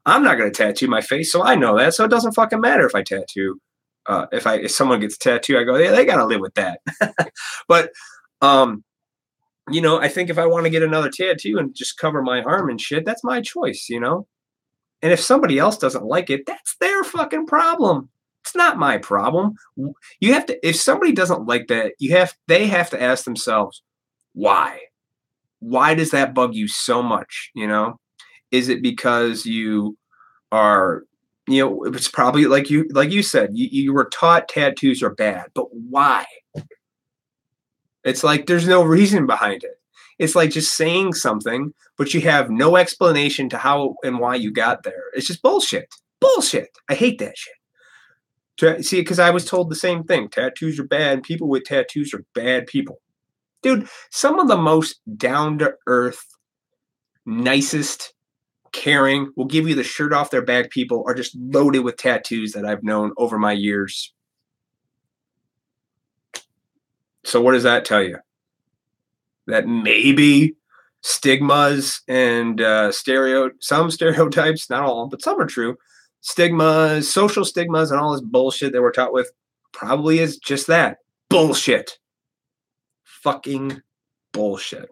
I'm not going to tattoo my face, so I know that. So it doesn't fucking matter if I tattoo. If someone gets a tattoo, I go, yeah, they got to live with that. But, you know, I think if I want to get another tattoo and just cover my arm and shit, that's my choice, you know? And if somebody else doesn't like it, that's their fucking problem. It's not my problem. You have to, if somebody doesn't like that, they have to ask themselves, why? Why does that bug you so much? You know, is it because you are, you know, it's probably like you said, you were taught tattoos are bad, but why? It's like, there's no reason behind it. It's like just saying something, but you have no explanation to how and why you got there. It's just bullshit. Bullshit. I hate that shit. See, because I was told the same thing. Tattoos are bad. People with tattoos are bad people. Dude, some of the most down-to-earth, nicest, caring, will give you the shirt off their back people are just loaded with tattoos that I've known over my years. So what does that tell you? That maybe stigmas and some stereotypes, not all, but some are true. Stigmas, social stigmas, and all this bullshit that we're taught with probably is just that. Bullshit. Fucking bullshit.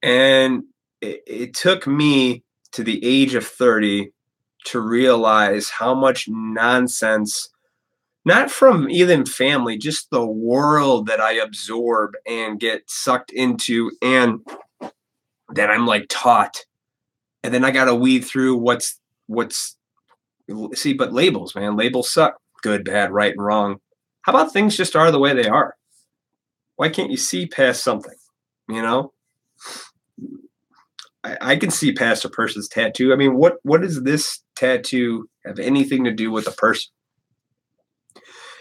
And it took me to the age of 30 to realize how much nonsense, not from even family, just the world that I absorb and get sucked into, and that I'm like taught. And then I got to weed through what's see, but labels, man, labels suck. Good, bad, right, and wrong. How about things just are the way they are? Why can't you see past something? You know, I can see past a person's tattoo. I mean, what does this tattoo have anything to do with a person?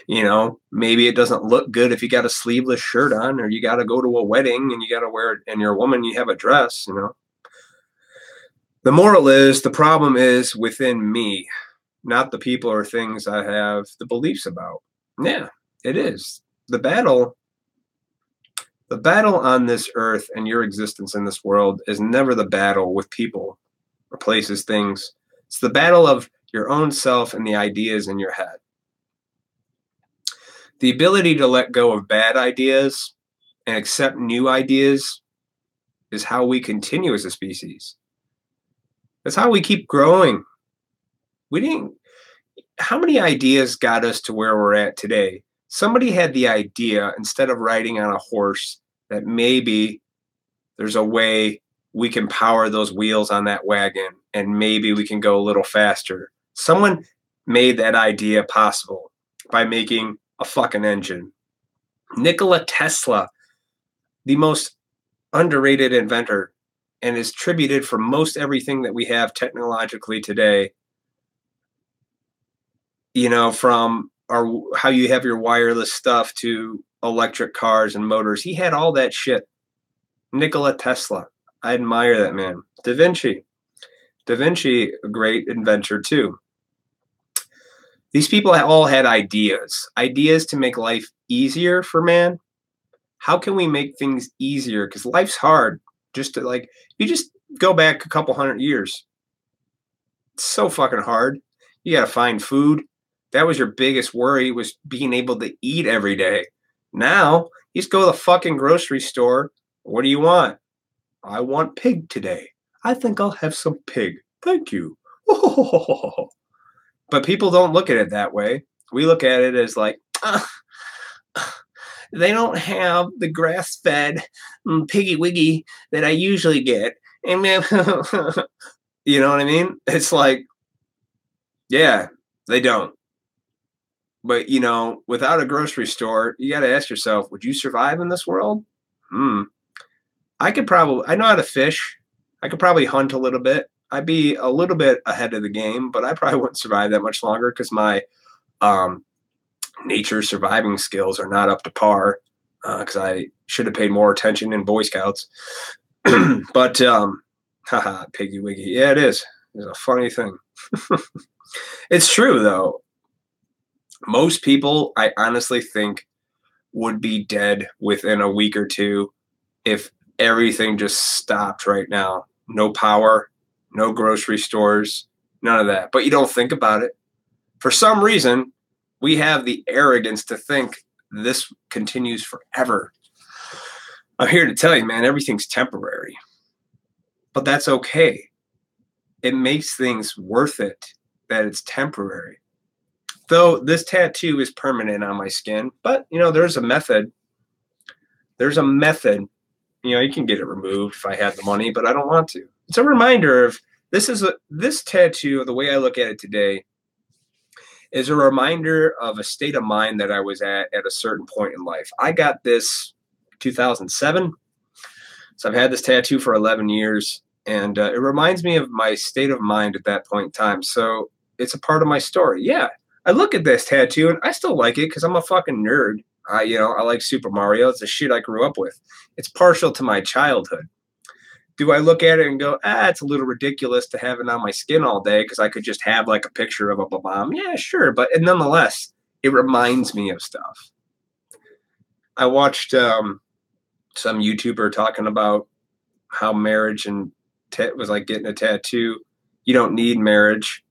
You know, maybe it doesn't look good if you got a sleeveless shirt on, or you got to go to a wedding and you got to wear it, and you're a woman, you have a dress, you know. The moral is, the problem is within me, not the people or things I have the beliefs about. Yeah, it is. The battle on this earth and your existence in this world is never the battle with people or places, things. It's the battle of your own self and the ideas in your head. The ability to let go of bad ideas and accept new ideas is how we continue as a species. That's how we keep growing. How many ideas got us to where we're at today? Somebody had the idea, instead of riding on a horse, that maybe there's a way we can power those wheels on that wagon and maybe we can go a little faster. Someone made that idea possible by making a fucking engine. Nikola Tesla, the most underrated inventor, and is tributed for most everything that we have technologically today. You know, from how you have your wireless stuff to electric cars and motors. He had all that shit. Nikola Tesla. I admire that man. Da Vinci, a great inventor too. These people all had ideas to make life easier for man. How can we make things easier? Because life's hard. You just go back a couple hundred years. It's so fucking hard. You got to find food. That was your biggest worry, was being able to eat every day. Now, you just go to the fucking grocery store. What do you want? I want pig today. I think I'll have some pig. Thank you. But people don't look at it that way. We look at it as like, they don't have the grass-fed piggy wiggy that I usually get. And you know what I mean? It's like, yeah, they don't. But, you know, without a grocery store, you got to ask yourself, would you survive in this world? I know how to fish. I could probably hunt a little bit. I'd be a little bit ahead of the game, but I probably wouldn't survive that much longer because my nature surviving skills are not up to par, because I should have paid more attention in Boy Scouts. But, haha, piggy wiggy. Yeah, it is. It's a funny thing. It's true, though. Most people, I honestly think, would be dead within a week or two if everything just stopped right now. No power, no grocery stores, none of that. But you don't think about it. For some reason, we have the arrogance to think this continues forever. I'm here to tell you, man, everything's temporary. But that's okay. It makes things worth it that it's temporary. Though this tattoo is permanent on my skin, but, you know, there's a method. There's a method. You know, you can get it removed if I had the money, but I don't want to. It's a reminder of this tattoo, the way I look at it today, is a reminder of a state of mind that I was at a certain point in life. I got this 2007. So I've had this tattoo for 11 years, and it reminds me of my state of mind at that point in time. So it's a part of my story. Yeah. I look at this tattoo and I still like it because I'm a fucking nerd. I like Super Mario. It's the shit I grew up with. It's partial to my childhood. Do I look at it and go, it's a little ridiculous to have it on my skin all day because I could just have like a picture of a bomb? Yeah, sure. But nonetheless, it reminds me of stuff. I watched some YouTuber talking about how marriage and was like getting a tattoo. You don't need marriage.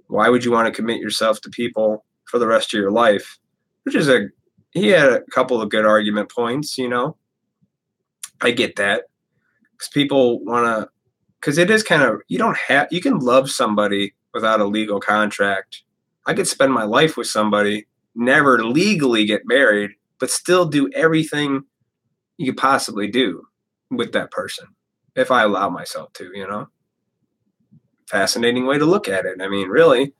Why would you want to commit yourself to people for the rest of your life? He had a couple of good argument points, you know. I get that. Because people want to, because it is kind of, you can love somebody without a legal contract. I could spend my life with somebody, never legally get married, but still do everything you could possibly do with that person if I allow myself to, you know. Fascinating way to look at it. I mean, really,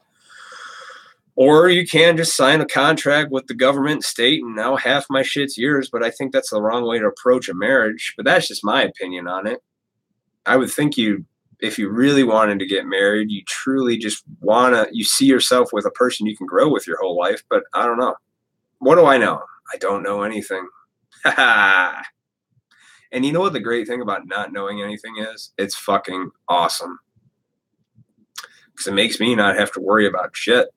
Or you can just sign a contract with the government, state, and now half my shit's yours. But I think that's the wrong way to approach a marriage. But that's just my opinion on it. I would think if you really wanted to get married, you truly just you see yourself with a person you can grow with your whole life. But I don't know. What do I know? I don't know anything. And you know what the great thing about not knowing anything is? It's fucking awesome. Because it makes me not have to worry about shit.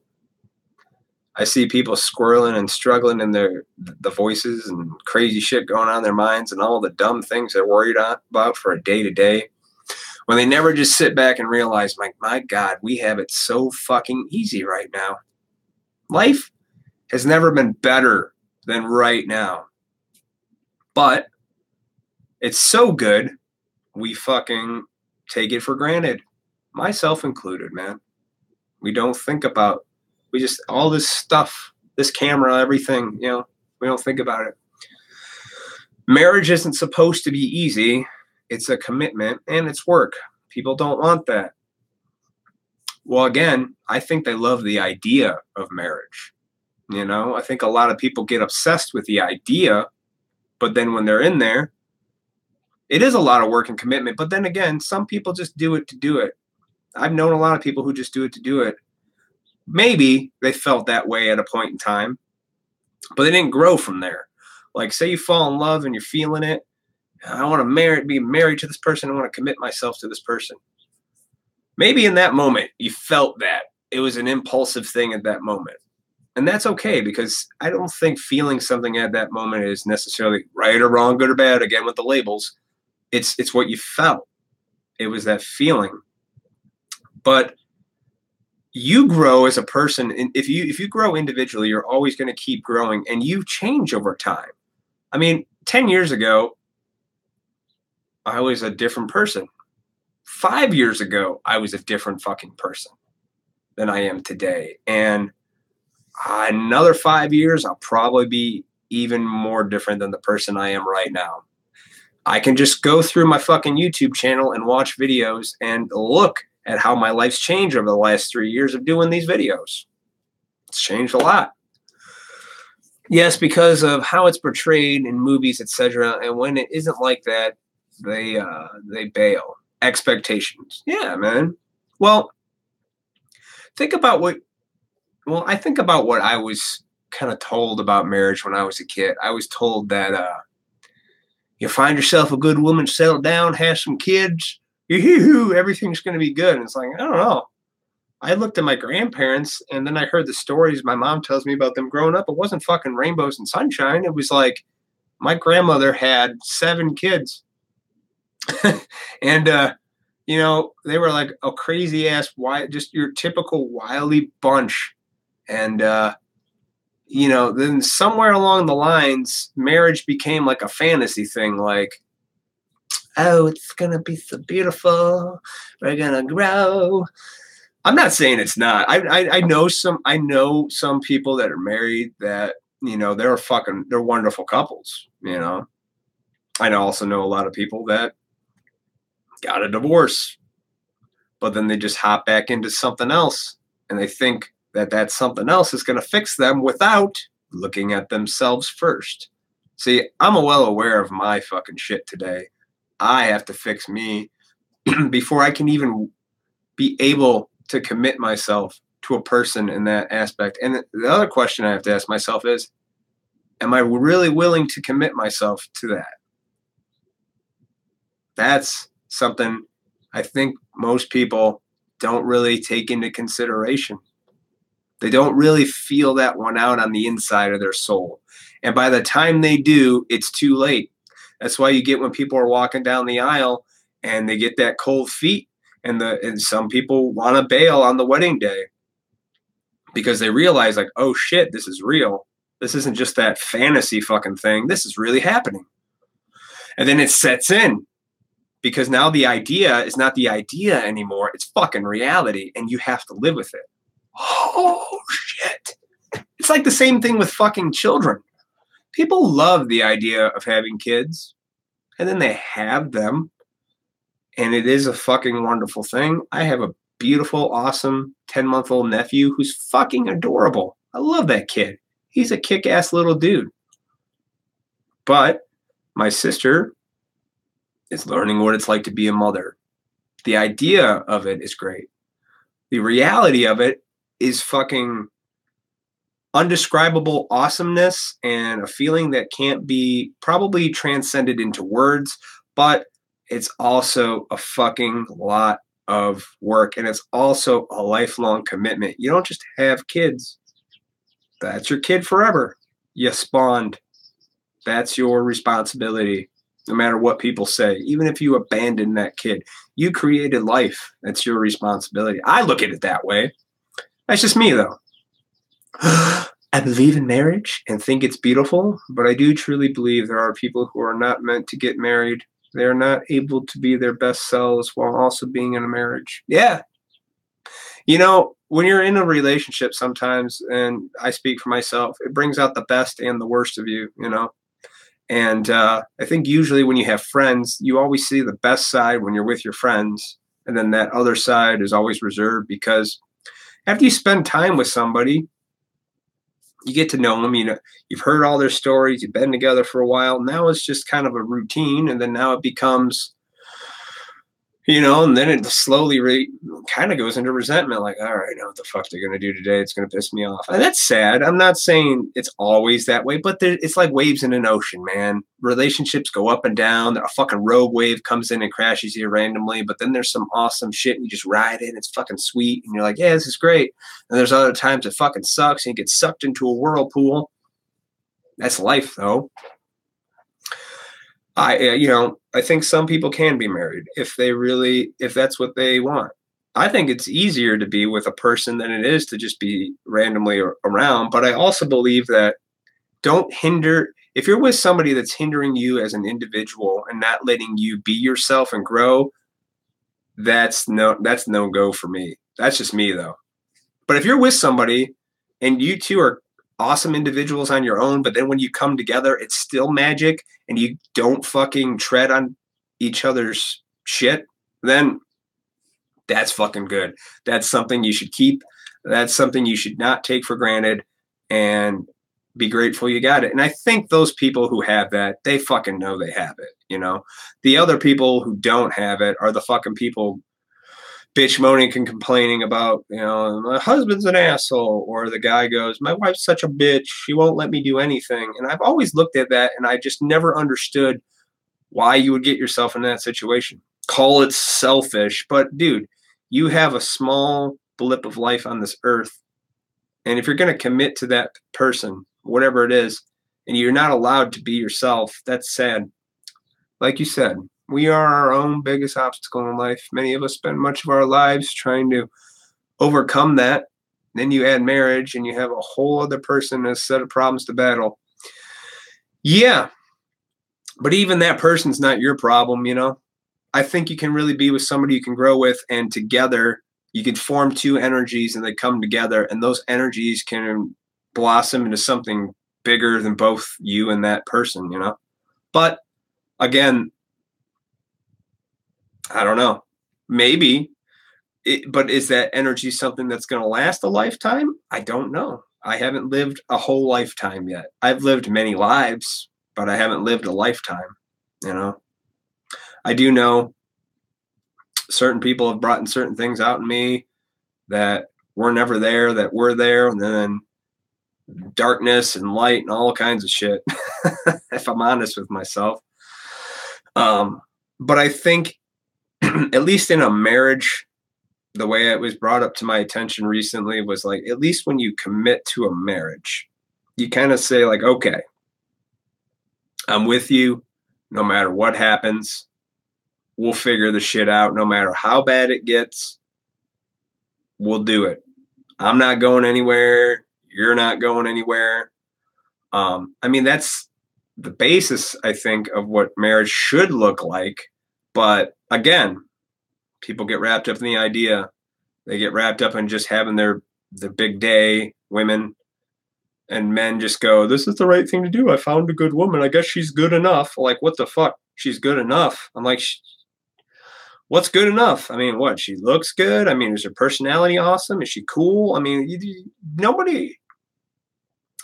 I see people squirreling and struggling in the voices and crazy shit going on in their minds and all the dumb things they're worried about for a day-to-day. When they never just sit back and realize, my God, we have it so fucking easy right now. Life has never been better than right now. But it's so good, we fucking take it for granted. Myself included, man. We don't think about, all this stuff, this camera, everything, we don't think about it. Marriage isn't supposed to be easy. It's a commitment and it's work. People don't want that. Well, again, I think they love the idea of marriage. I think a lot of people get obsessed with the idea, but then when they're in there, it is a lot of work and commitment. But then again, some people just do it to do it. I've known a lot of people who just do it to do it. Maybe they felt that way at a point in time, but they didn't grow from there. Like, say you fall in love and you're feeling it. I want to be married to this person. I want to commit myself to this person. Maybe in that moment you felt that. It was an impulsive thing at that moment. And that's okay, because I don't think feeling something at that moment is necessarily right or wrong, good or bad. Again, with the labels, it's what you felt. It was that feeling. But you grow as a person. And if you grow individually, you're always going to keep growing, and you change over time. I mean, 10 years ago, I was a different person. 5 years ago, I was a different fucking person than I am today. And another 5 years, I'll probably be even more different than the person I am right now. I can just go through my fucking YouTube channel and watch videos and look at how my life's changed over the last 3 years of doing these videos. It's changed a lot. Yes, because of how it's portrayed in movies, etc. And when it isn't like that, they bail. Expectations. Yeah, man. Well, I think about what I was kind of told about marriage when I was a kid. I was told that you find yourself a good woman, settle down, have some kids, everything's going to be good. And it's like, I don't know. I looked at my grandparents, and then I heard the stories my mom tells me about them growing up. It wasn't fucking rainbows and sunshine. It was like my grandmother had 7 kids. And, they were like a crazy ass, just your typical wily bunch. And, then somewhere along the lines, marriage became like a fantasy thing. Like, oh, it's going to be so beautiful. We're going to grow. I'm not saying it's not. I know some people that are married that, they're wonderful couples, I also know a lot of people that got a divorce, but then they just hop back into something else, and they think that something else is going to fix them without looking at themselves first. See, I'm well aware of my fucking shit today. I have to fix me before I can even be able to commit myself to a person in that aspect. And the other question I have to ask myself is, am I really willing to commit myself to that? That's something I think most people don't really take into consideration. They don't really feel that one out on the inside of their soul. And by the time they do, it's too late. That's why you get when people are walking down the aisle and they get that cold feet, and some people want to bail on the wedding day because they realize, like, oh shit, this is real. This isn't just that fantasy fucking thing. This is really happening. And then it sets in, because now the idea is not the idea anymore. It's fucking reality, and you have to live with it. Oh shit. It's like the same thing with fucking children. People love the idea of having kids, and then they have them, and it is a fucking wonderful thing. I have a beautiful, awesome 10-month-old nephew who's fucking adorable. I love that kid. He's a kick-ass little dude. But my sister is learning what it's like to be a mother. The idea of it is great. The reality of it is fucking undescribable awesomeness and a feeling that can't be probably transcended into words, but it's also a fucking lot of work, and it's also a lifelong commitment. You don't just have kids. That's your kid forever. You spawned. That's your responsibility, no matter what people say. Even if you abandon that kid, you created life. That's your responsibility. I look at it that way. That's just me, though. I believe in marriage and think it's beautiful, but I do truly believe there are people who are not meant to get married. They're not able to be their best selves while also being in a marriage. Yeah. You know, when you're in a relationship sometimes, and I speak for myself, it brings out the best and the worst of you, you know. And I think usually when you have friends, you always see the best side when you're with your friends. And then that other side is always reserved, because after you spend time with somebody, you get to know them, you know, you've heard all their stories, you've been together for a while. Now it's just kind of a routine. And then now it becomes, you know, and then it slowly kind of goes into resentment. Like, all right, I know what the fuck they're going to do today. It's going to piss me off. And that's sad. I'm not saying it's always that way, but it's like waves in an ocean, man. Relationships go up and down. A fucking rogue wave comes in and crashes you randomly, but then there's some awesome shit and you just ride it. It's fucking sweet. And you're like, yeah, this is great. And there's other times it fucking sucks and you get sucked into a whirlpool. That's life, though. I think some people can be married if that's what they want. I think it's easier to be with a person than it is to just be randomly around. But I also believe that if you're with somebody that's hindering you as an individual and not letting you be yourself and grow, that's no go for me. That's just me, though. But if you're with somebody and you two are awesome individuals on your own, but then when you come together, it's still magic and you don't fucking tread on each other's shit, then that's fucking good. That's something you should keep. That's something you should not take for granted and be grateful you got it. And I think those people who have that, they fucking know they have it, you know? The other people who don't have it are the fucking people bitch moaning and complaining about, you know, my husband's an asshole, or the guy goes, my wife's such a bitch, she won't let me do anything. And I've always looked at that and I just never understood why you would get yourself in that situation. Call it selfish, but dude, you have a small blip of life on this earth. And if you're going to commit to that person, whatever it is, and you're not allowed to be yourself, that's sad. Like you said, we are our own biggest obstacle in life. Many of us spend much of our lives trying to overcome that. Then you add marriage and you have a whole other person and a set of problems to battle. Yeah. But even that person's not your problem, you know? I think you can really be with somebody you can grow with, and together you can form two energies and they come together, and those energies can blossom into something bigger than both you and that person, you know? But again, I don't know. Maybe. But is that energy something that's going to last a lifetime? I don't know. I haven't lived a whole lifetime yet. I've lived many lives, but I haven't lived a lifetime, you know? I do know certain people have brought in certain things out in me that were never there, that were there, and then darkness and light and all kinds of shit, if I'm honest with myself. But I think at least in a marriage, the way it was brought up to my attention recently was like, at least when you commit to a marriage, you kind of say like, okay, I'm with you no matter what happens. We'll figure the shit out. No matter how bad it gets, we'll do it. I'm not going anywhere. You're not going anywhere. I mean, that's the basis, I think, of what marriage should look like. But again, people get wrapped up in the idea. They get wrapped up in just having their big day, women, and men just go, this is the right thing to do. I found a good woman. I guess she's good enough. Like, what the fuck? She's good enough. I'm like, What's good enough? I mean, what? She looks good. I mean, is her personality awesome? Is she cool? I mean, nobody.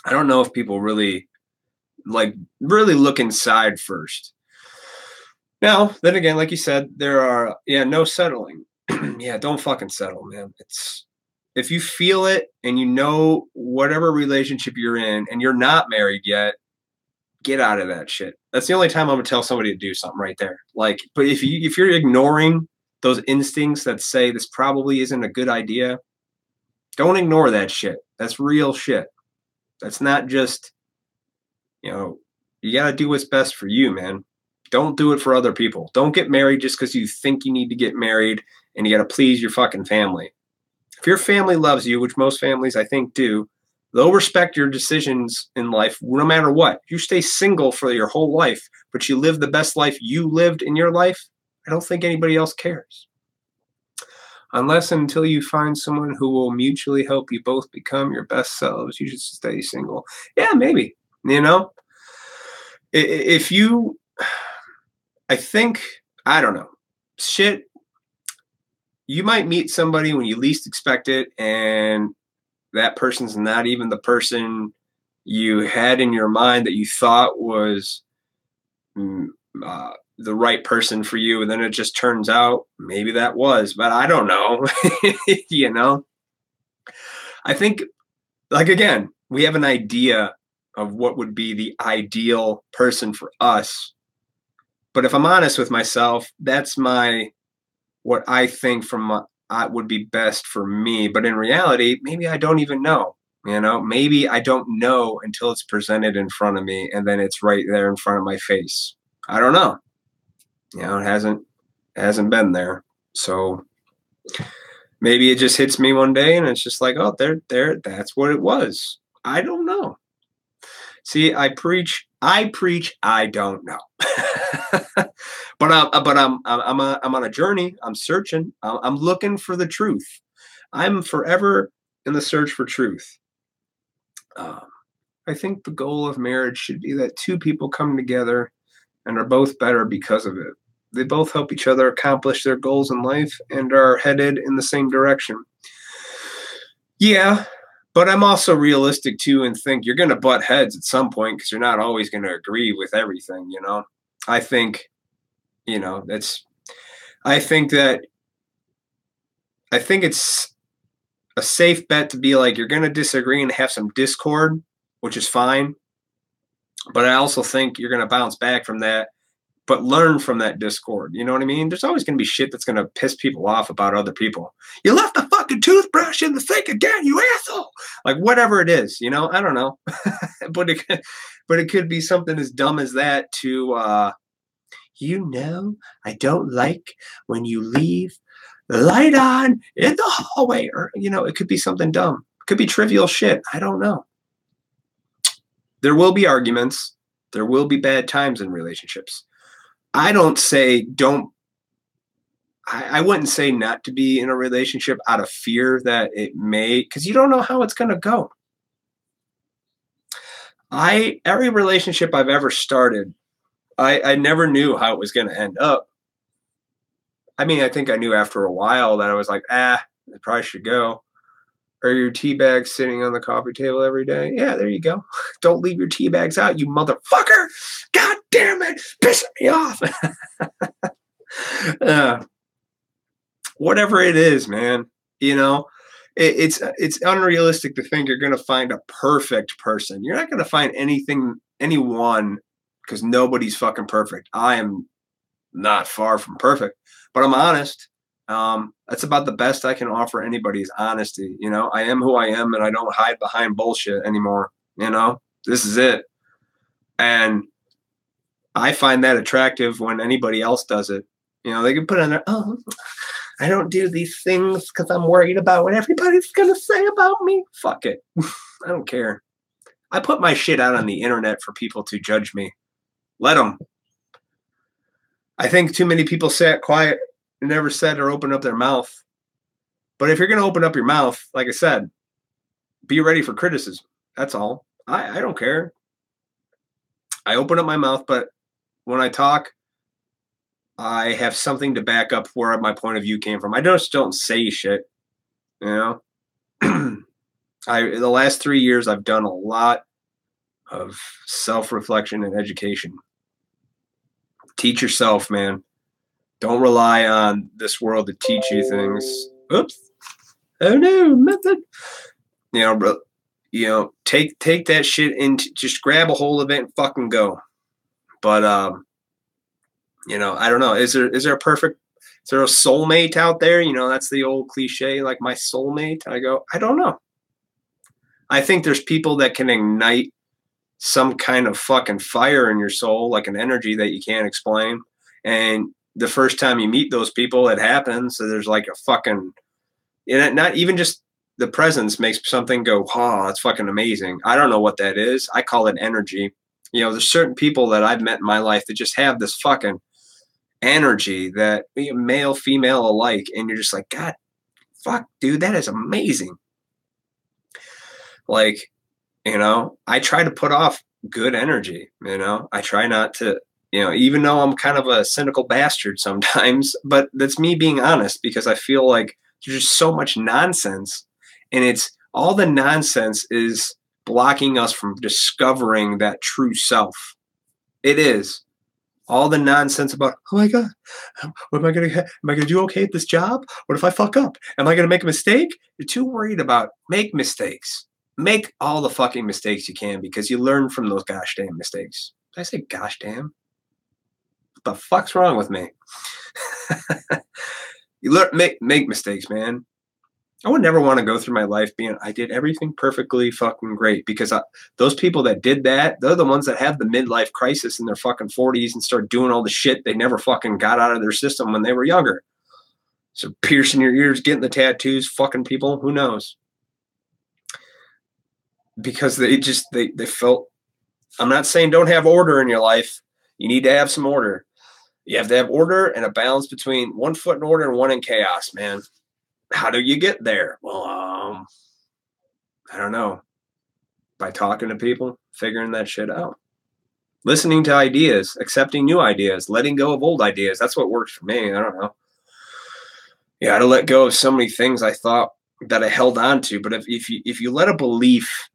I don't know if people really really look inside first. Now, then again, like you said, there are no settling. Yeah, don't fucking settle, man. It's if you feel it and you know whatever relationship you're in and you're not married yet, get out of that shit. That's the only time I'm gonna tell somebody to do something right there. Like, but if you're ignoring those instincts that say this probably isn't a good idea, don't ignore that shit. That's real shit. That's not just, you gotta do what's best for you, man. Don't do it for other people. Don't get married just because you think you need to get married and you gotta please your fucking family. If your family loves you, which most families I think do, they'll respect your decisions in life no matter what. You stay single for your whole life, but you live the best life you lived in your life, I don't think anybody else cares. Unless until you find someone who will mutually help you both become your best selves, you should stay single. Yeah, maybe. If you, I think, I don't know, shit, you might meet somebody when you least expect it, and that person's not even the person you had in your mind that you thought was the right person for you. And then it just turns out maybe that was, but I don't know. I think, like, again, we have an idea of what would be the ideal person for us. But if I'm honest with myself, that's what I think would be best for me. But in reality, maybe I don't even know. Maybe I don't know until it's presented in front of me, and then it's right there in front of my face. I don't know. It hasn't been there. So maybe it just hits me one day, and it's just like, oh, there. That's what it was. I don't know. See, I preach. I don't know. But I'm on a journey. I'm searching. I'm looking for the truth. I'm forever in the search for truth. I think the goal of marriage should be that two people come together and are both better because of it. They both help each other accomplish their goals in life and are headed in the same direction. Yeah, but I'm also realistic too and think you're going to butt heads at some point because you're not always going to agree with everything, I think, I think it's a safe bet to be like, you're going to disagree and have some discord, which is fine. But I also think you're going to bounce back from that, but learn from that discord. You know what I mean? There's always going to be shit that's going to piss people off about other people. You left the fucking toothbrush in the sink again, you asshole. Like, whatever it is, I don't know. but it could be something as dumb as that to, I don't like when you leave the light on in the hallway. Or, it could be something dumb. It could be trivial shit. I don't know. There will be arguments. There will be bad times in relationships. I wouldn't say not to be in a relationship out of fear that it may, because you don't know how it's going to go. Every relationship I've ever started, I never knew how it was going to end up. I mean, I think I knew after a while that I was like, I probably should go. Are your tea bags sitting on the coffee table every day? Yeah, there you go. Don't leave your tea bags out, you motherfucker. God damn it. Pissing me off. Whatever it is, man, it's unrealistic to think you're going to find a perfect person. You're not going to find anyone, because nobody's fucking perfect. I am not far from perfect, but I'm honest. That's about the best I can offer anybody is honesty. I am who I am, and I don't hide behind bullshit anymore. This is it. And I find that attractive when anybody else does it. They can put in there, oh, I don't do these things because I'm worried about what everybody's going to say about me. Fuck it. I don't care. I put my shit out on the internet for people to judge me. Let them. I think too many people sat quiet and never said or opened up their mouth. But if you're going to open up your mouth, like I said, be ready for criticism. That's all. I don't care. I open up my mouth, but when I talk, I have something to back up where my point of view came from. I just don't say shit, you know. The last 3 years I've done a lot of self-reflection and education. Teach yourself, man. Don't rely on this world to teach you things. Oops. Oh no, method. You know, bro. You know, take that shit and just grab a hold of it and fucking go. But you know, I don't know. Is there a soulmate out there? You know, that's the old cliche, like my soulmate. I go, I don't know. I think there's people that can ignite some kind of fucking fire in your soul, like an energy that you can't explain. And the first time you meet those people, it happens. So there's like a fucking, you know, not even just the presence makes something go, oh, that's fucking amazing. I don't know what that is. I call it energy. You know, there's certain people that I've met in my life that just have this fucking energy that male, female alike. And you're just like, God, fuck, dude, that is amazing. Like, you know, I try to put off good energy, you know, I try not to, you know, even though I'm kind of a cynical bastard sometimes, but that's me being honest because I feel like there's just so much nonsense and it's all the nonsense is blocking us from discovering that true self. It is all the nonsense about, oh my God, what am I going to do okay at this job? What if I fuck up? Am I going to make a mistake? You're too worried about make mistakes. Make all the fucking mistakes you can because you learn from those gosh damn mistakes. Did I say gosh damn? What the fuck's wrong with me? You learn, make mistakes, man. I would never want to go through my life being I did everything perfectly fucking great because those people that did that, they're the ones that have the midlife crisis in their fucking 40s and start doing all the shit they never fucking got out of their system when they were younger. So piercing your ears, getting the tattoos, fucking people, who knows? Because they felt, I'm not saying don't have order in your life. You need to have some order. You have to have order and a balance between 1 foot in order and 1 in chaos, man. How do you get there? Well, I don't know. By talking to people, figuring that shit out. Listening to ideas, accepting new ideas, letting go of old ideas. That's what works for me. I don't know. Yeah, I had to let go of so many things I thought that I held on to. But if you let a belief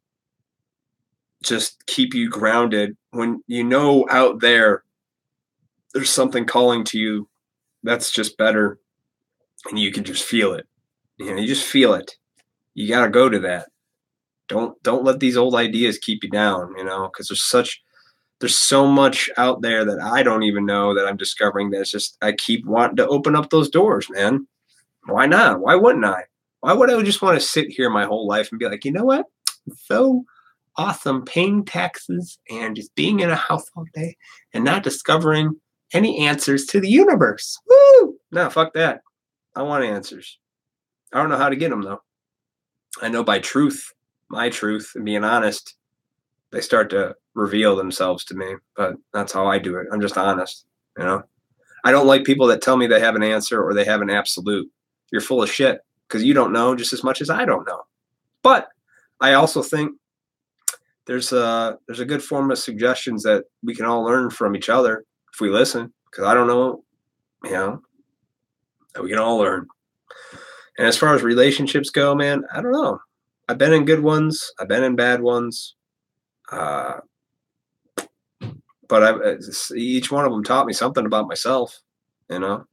just keep you grounded when you know out there's something calling to you that's just better and you can just feel it. You know, you just feel it. You got to go to that. Don't let these old ideas keep you down, you know, because there's so much out there that I don't even know that I'm discovering that's just I keep wanting to open up those doors, man. Why not? Why wouldn't I? Why would I just want to sit here my whole life and be like, you know what? So awesome paying taxes and just being in a house all day and not discovering any answers to the universe. Woo! No, fuck that. I want answers. I don't know how to get them though. I know by truth, my truth, and being honest, they start to reveal themselves to me. But that's how I do it. I'm just honest, you know. I don't like people that tell me they have an answer or they have an absolute. You're full of shit because you don't know just as much as I don't know. But I also think there's a good form of suggestions that we can all learn from each other if we listen. Because I don't know, you know, we can all learn. And as far as relationships go, man, I don't know. I've been in good ones. I've been in bad ones. But each one of them taught me something about myself, you know.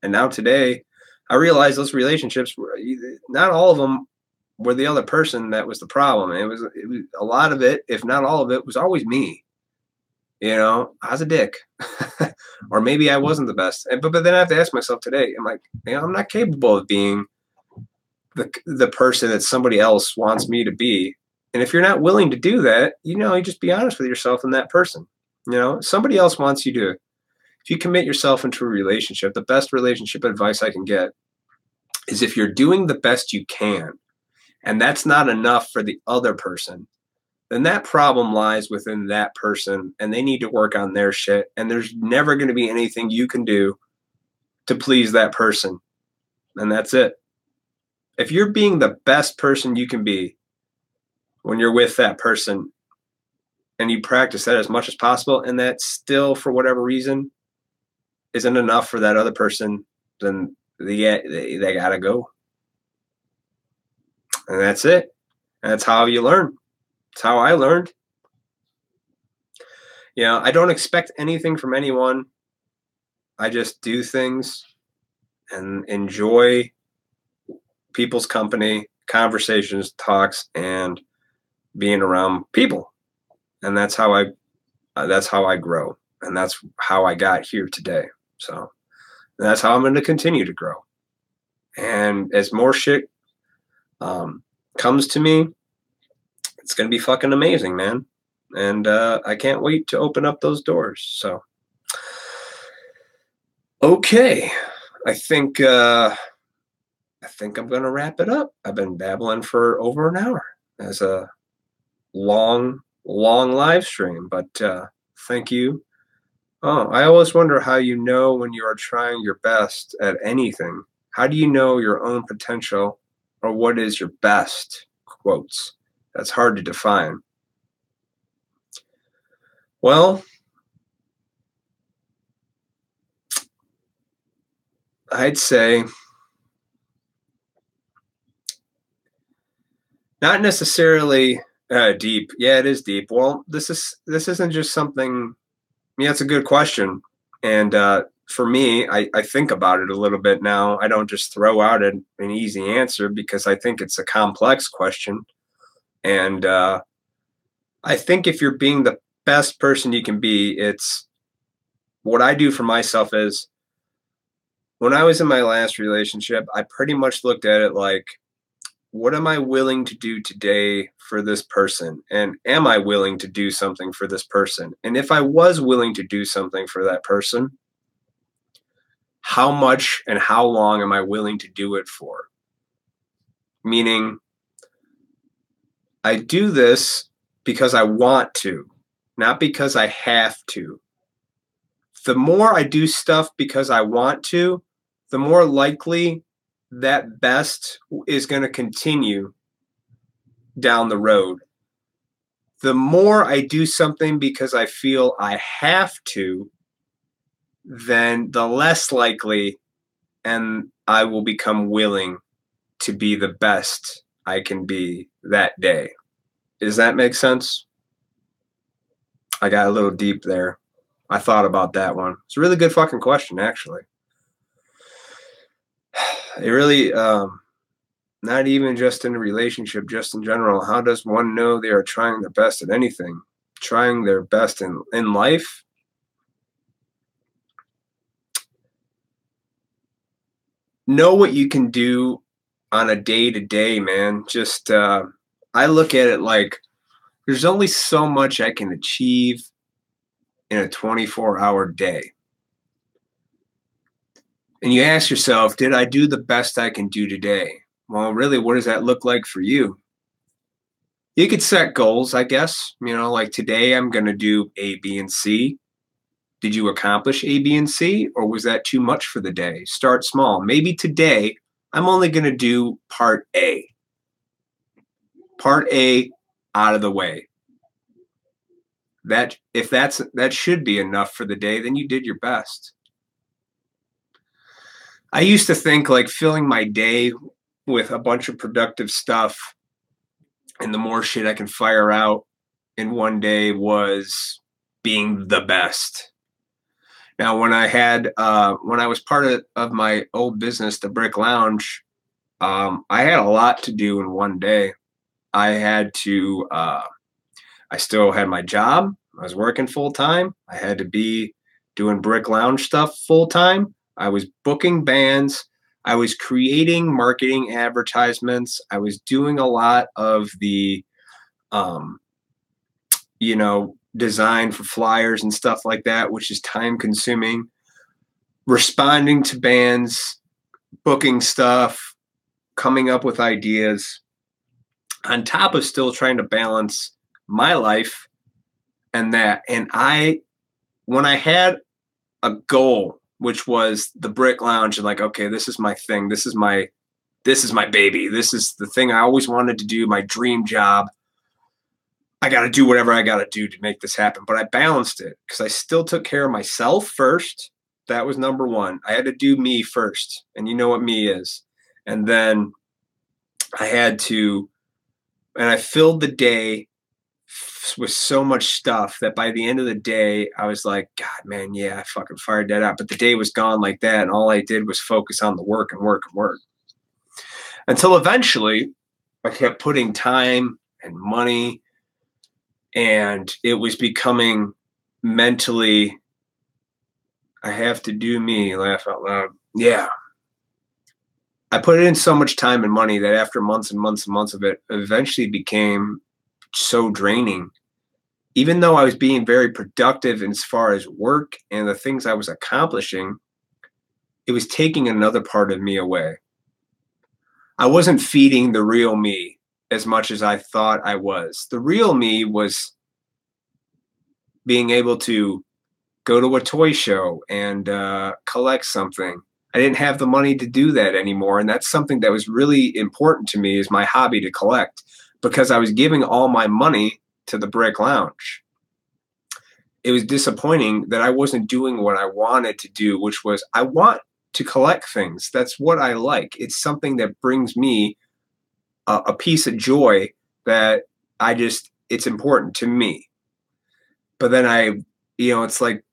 And now today, I realize those relationships were not all of them were the other person that was the problem. It was a lot of it, if not all of it, was always me. You know, I was a dick, or maybe I wasn't the best. But then I have to ask myself today, I'm like, you know, I'm not capable of being the person that somebody else wants me to be. And if you're not willing to do that, you know, you just be honest with yourself and that person. You know, somebody else wants you to. If you commit yourself into a relationship, the best relationship advice I can get is if you're doing the best you can, and that's not enough for the other person, then that problem lies within that person and they need to work on their shit. And there's never going to be anything you can do to please that person. And that's it. If you're being the best person you can be when you're with that person and you practice that as much as possible, and that still, for whatever reason, isn't enough for that other person, then they gotta go. And that's it. That's how you learn. That's how I learned. You know, I don't expect anything from anyone. I just do things and enjoy people's company, conversations, talks, and being around people. And that's how I grow. And that's how I got here today. So that's how I'm going to continue to grow. And as more shit comes to me, it's going to be fucking amazing, man. And I can't wait to open up those doors. So, okay, I think I'm going to wrap it up. I've been babbling for over an hour. As a long live stream, but thank you. Oh, I always wonder how you know when you are trying your best at anything. How do you know your own potential, or what is your best? Quotes. That's hard to define. Well, I'd say not necessarily deep. Yeah, it is deep. Well, this isn't just something. Yeah, it's a good question. And for me, I think about it a little bit now. I don't just throw out an easy answer because I think it's a complex question. And I think if you're being the best person you can be, it's what I do for myself is when I was in my last relationship, I pretty much looked at it like, what am I willing to do today for this person? And am I willing to do something for this person? And if I was willing to do something for that person, how much and how long am I willing to do it for? Meaning, I do this because I want to, not because I have to. The more I do stuff because I want to, the more likely that best is going to continue down the road. The more I do something because I feel I have to, then the less likely and I will become willing to be the best I can be that day. Does that make sense? I got a little deep there. I thought about that one. It's a really good fucking question, actually. It really, not even just in a relationship, just in general. How does one know they are trying their best at anything? Trying their best in life? Know what you can do on a day-to-day, man. Just, I look at it like there's only so much I can achieve in a 24-hour day. And you ask yourself, did I do the best I can do today? Well, really, what does that look like for you? You could set goals, I guess. You know, like today I'm going to do A, B, and C. Did you accomplish A, B, and C? Or was that too much for the day? Start small. Maybe today I'm only going to do part A. Part A out of the way. That should be enough for the day, then you did your best. I used to think like filling my day with a bunch of productive stuff and the more shit I can fire out in one day was being the best. Now, when I was part of my old business, the Brick Lounge, I had a lot to do in one day. I still had my job. I was working full time. I had to be doing Brick Lounge stuff full time. I was booking bands. I was creating marketing advertisements. I was doing a lot of the, design for flyers and stuff like that, which is time consuming. Responding to bands, booking stuff, coming up with ideas, on top of still trying to balance my life and that. And when I had a goal, which was the Brick Lounge, and like, okay, this is my thing. This is my baby. This is the thing I always wanted to do, my dream job. I got to do whatever I got to do to make this happen. But I balanced it because I still took care of myself first. That was number one. I had to do me first. And you know what me is. And then I had to, and I filled the day with so much stuff that by the end of the day, I was like, God, man, yeah, I fucking fired that out. But the day was gone like that. And all I did was focus on the work and work and work. Until eventually, I kept putting time and money, and it was becoming mentally, I have to do me, laugh out loud. Yeah. I put in so much time and money that after months and months and months of it, eventually became so draining. Even though I was being very productive as far as work and the things I was accomplishing, it was taking another part of me away. I wasn't feeding the real me as much as I thought I was. The real me was being able to go to a toy show and collect something. I didn't have the money to do that anymore. And that's something that was really important to me, is my hobby to collect, because I was giving all my money to the Brick Lounge. It was disappointing that I wasn't doing what I wanted to do, which was I want to collect things. That's what I like. It's something that brings me a piece of joy that it's important to me. But then it's like,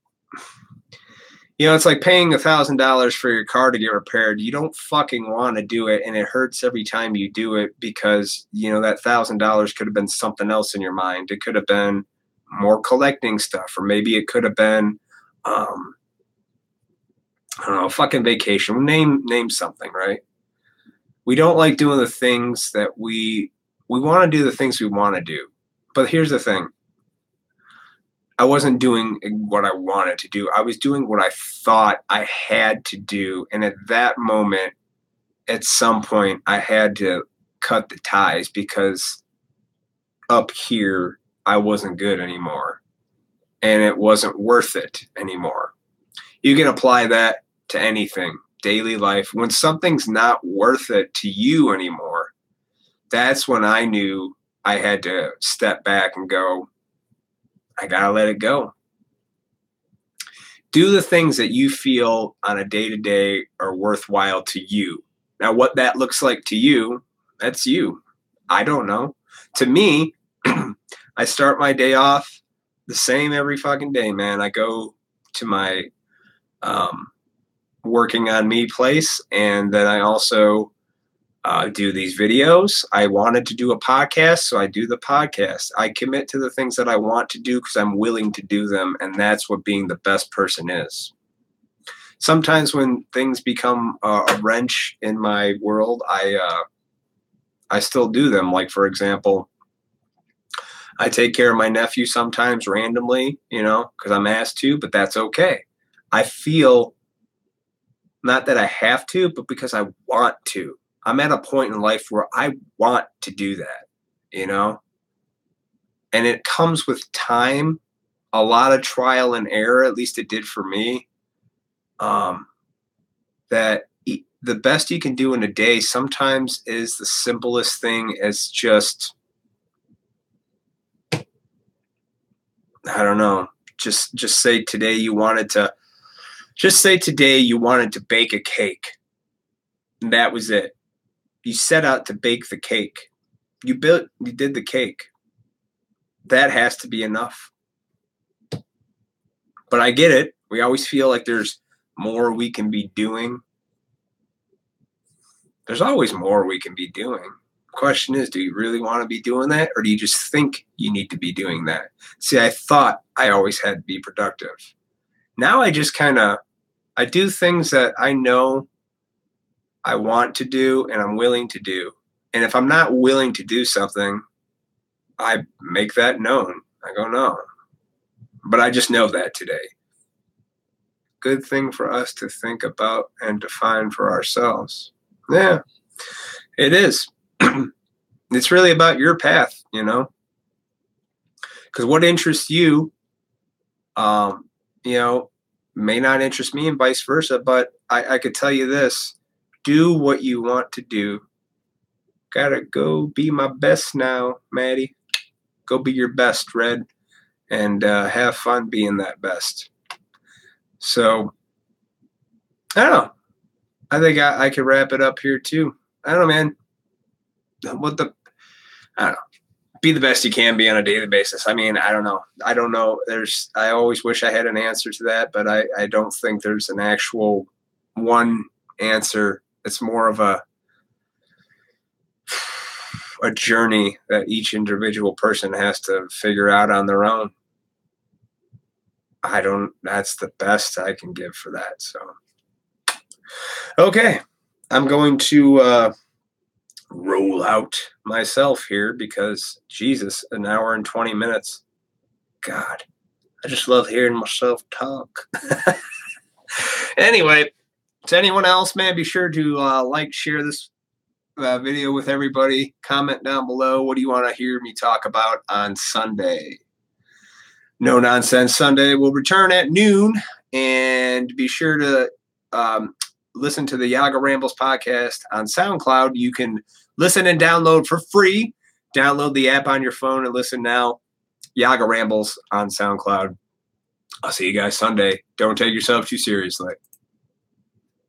it's like paying $1,000 for your car to get repaired. You don't fucking want to do it, and it hurts every time you do it, because that $1,000 could have been something else in your mind. It could have been more collecting stuff, or maybe it could have been, I don't know, fucking vacation. Name something, right? We don't like doing the things that we want to do, the things we want to do. But here's the thing. I wasn't doing what I wanted to do. I was doing what I thought I had to do. And at that moment, at some point, I had to cut the ties, because up here, I wasn't good anymore. And it wasn't worth it anymore. You can apply that to anything, daily life. When something's not worth it to you anymore, that's when I knew I had to step back and go, I gotta let it go. Do the things that you feel on a day-to-day are worthwhile to you. Now, what that looks like to you, that's you. I don't know. To me, I start my day off the same every fucking day, man. I go to my working on me place, and then I also do these videos. I wanted to do a podcast, so I do the podcast. I commit to the things that I want to do because I'm willing to do them, and that's what being the best person is. Sometimes when things become a wrench in my world, I still do them. Like, for example, I take care of my nephew sometimes randomly, because I'm asked to, but that's okay. I feel not that I have to, but because I want to. I'm at a point in life where I want to do that, and it comes with time, a lot of trial and error, at least it did for me, that the best you can do in a day sometimes is the simplest thing, as just, I don't know, just say today you wanted to bake a cake. And that was it. You set out to bake the cake. You did the cake. That has to be enough. But I get it. We always feel like there's more we can be doing. There's always more we can be doing. The question is, do you really want to be doing that, or do you just think you need to be doing that? See, I thought I always had to be productive. Now I just I do things that I know I want to do and I'm willing to do. And if I'm not willing to do something, I make that known. I go, no. But I just know that today. Good thing for us to think about and define for ourselves. Yeah, it is. It's really about your path, because what interests you, may not interest me, and vice versa. But I could tell you this. Do what you want to do. Gotta go be my best now, Maddie. Go be your best, Red, and have fun being that best. So I don't know. I think I could wrap it up here too. I don't know, man. I don't know. Be the best you can be on a daily basis. I mean, I don't know. I always wish I had an answer to that, but I don't think there's an actual one answer. It's more of a journey that each individual person has to figure out on their own. That's the best I can give for that. So, okay. I'm going to roll out myself here because, Jesus, an hour and 20 minutes. God, I just love hearing myself talk. Anyway, to anyone else, man, be sure to share this video with everybody. Comment down below. What do you want to hear me talk about on Sunday? No Nonsense Sunday will return at noon. And be sure to listen to the Yaga Rambles podcast on SoundCloud. You can listen and download for free. Download the app on your phone and listen now. Yaga Rambles on SoundCloud. I'll see you guys Sunday. Don't take yourself too seriously.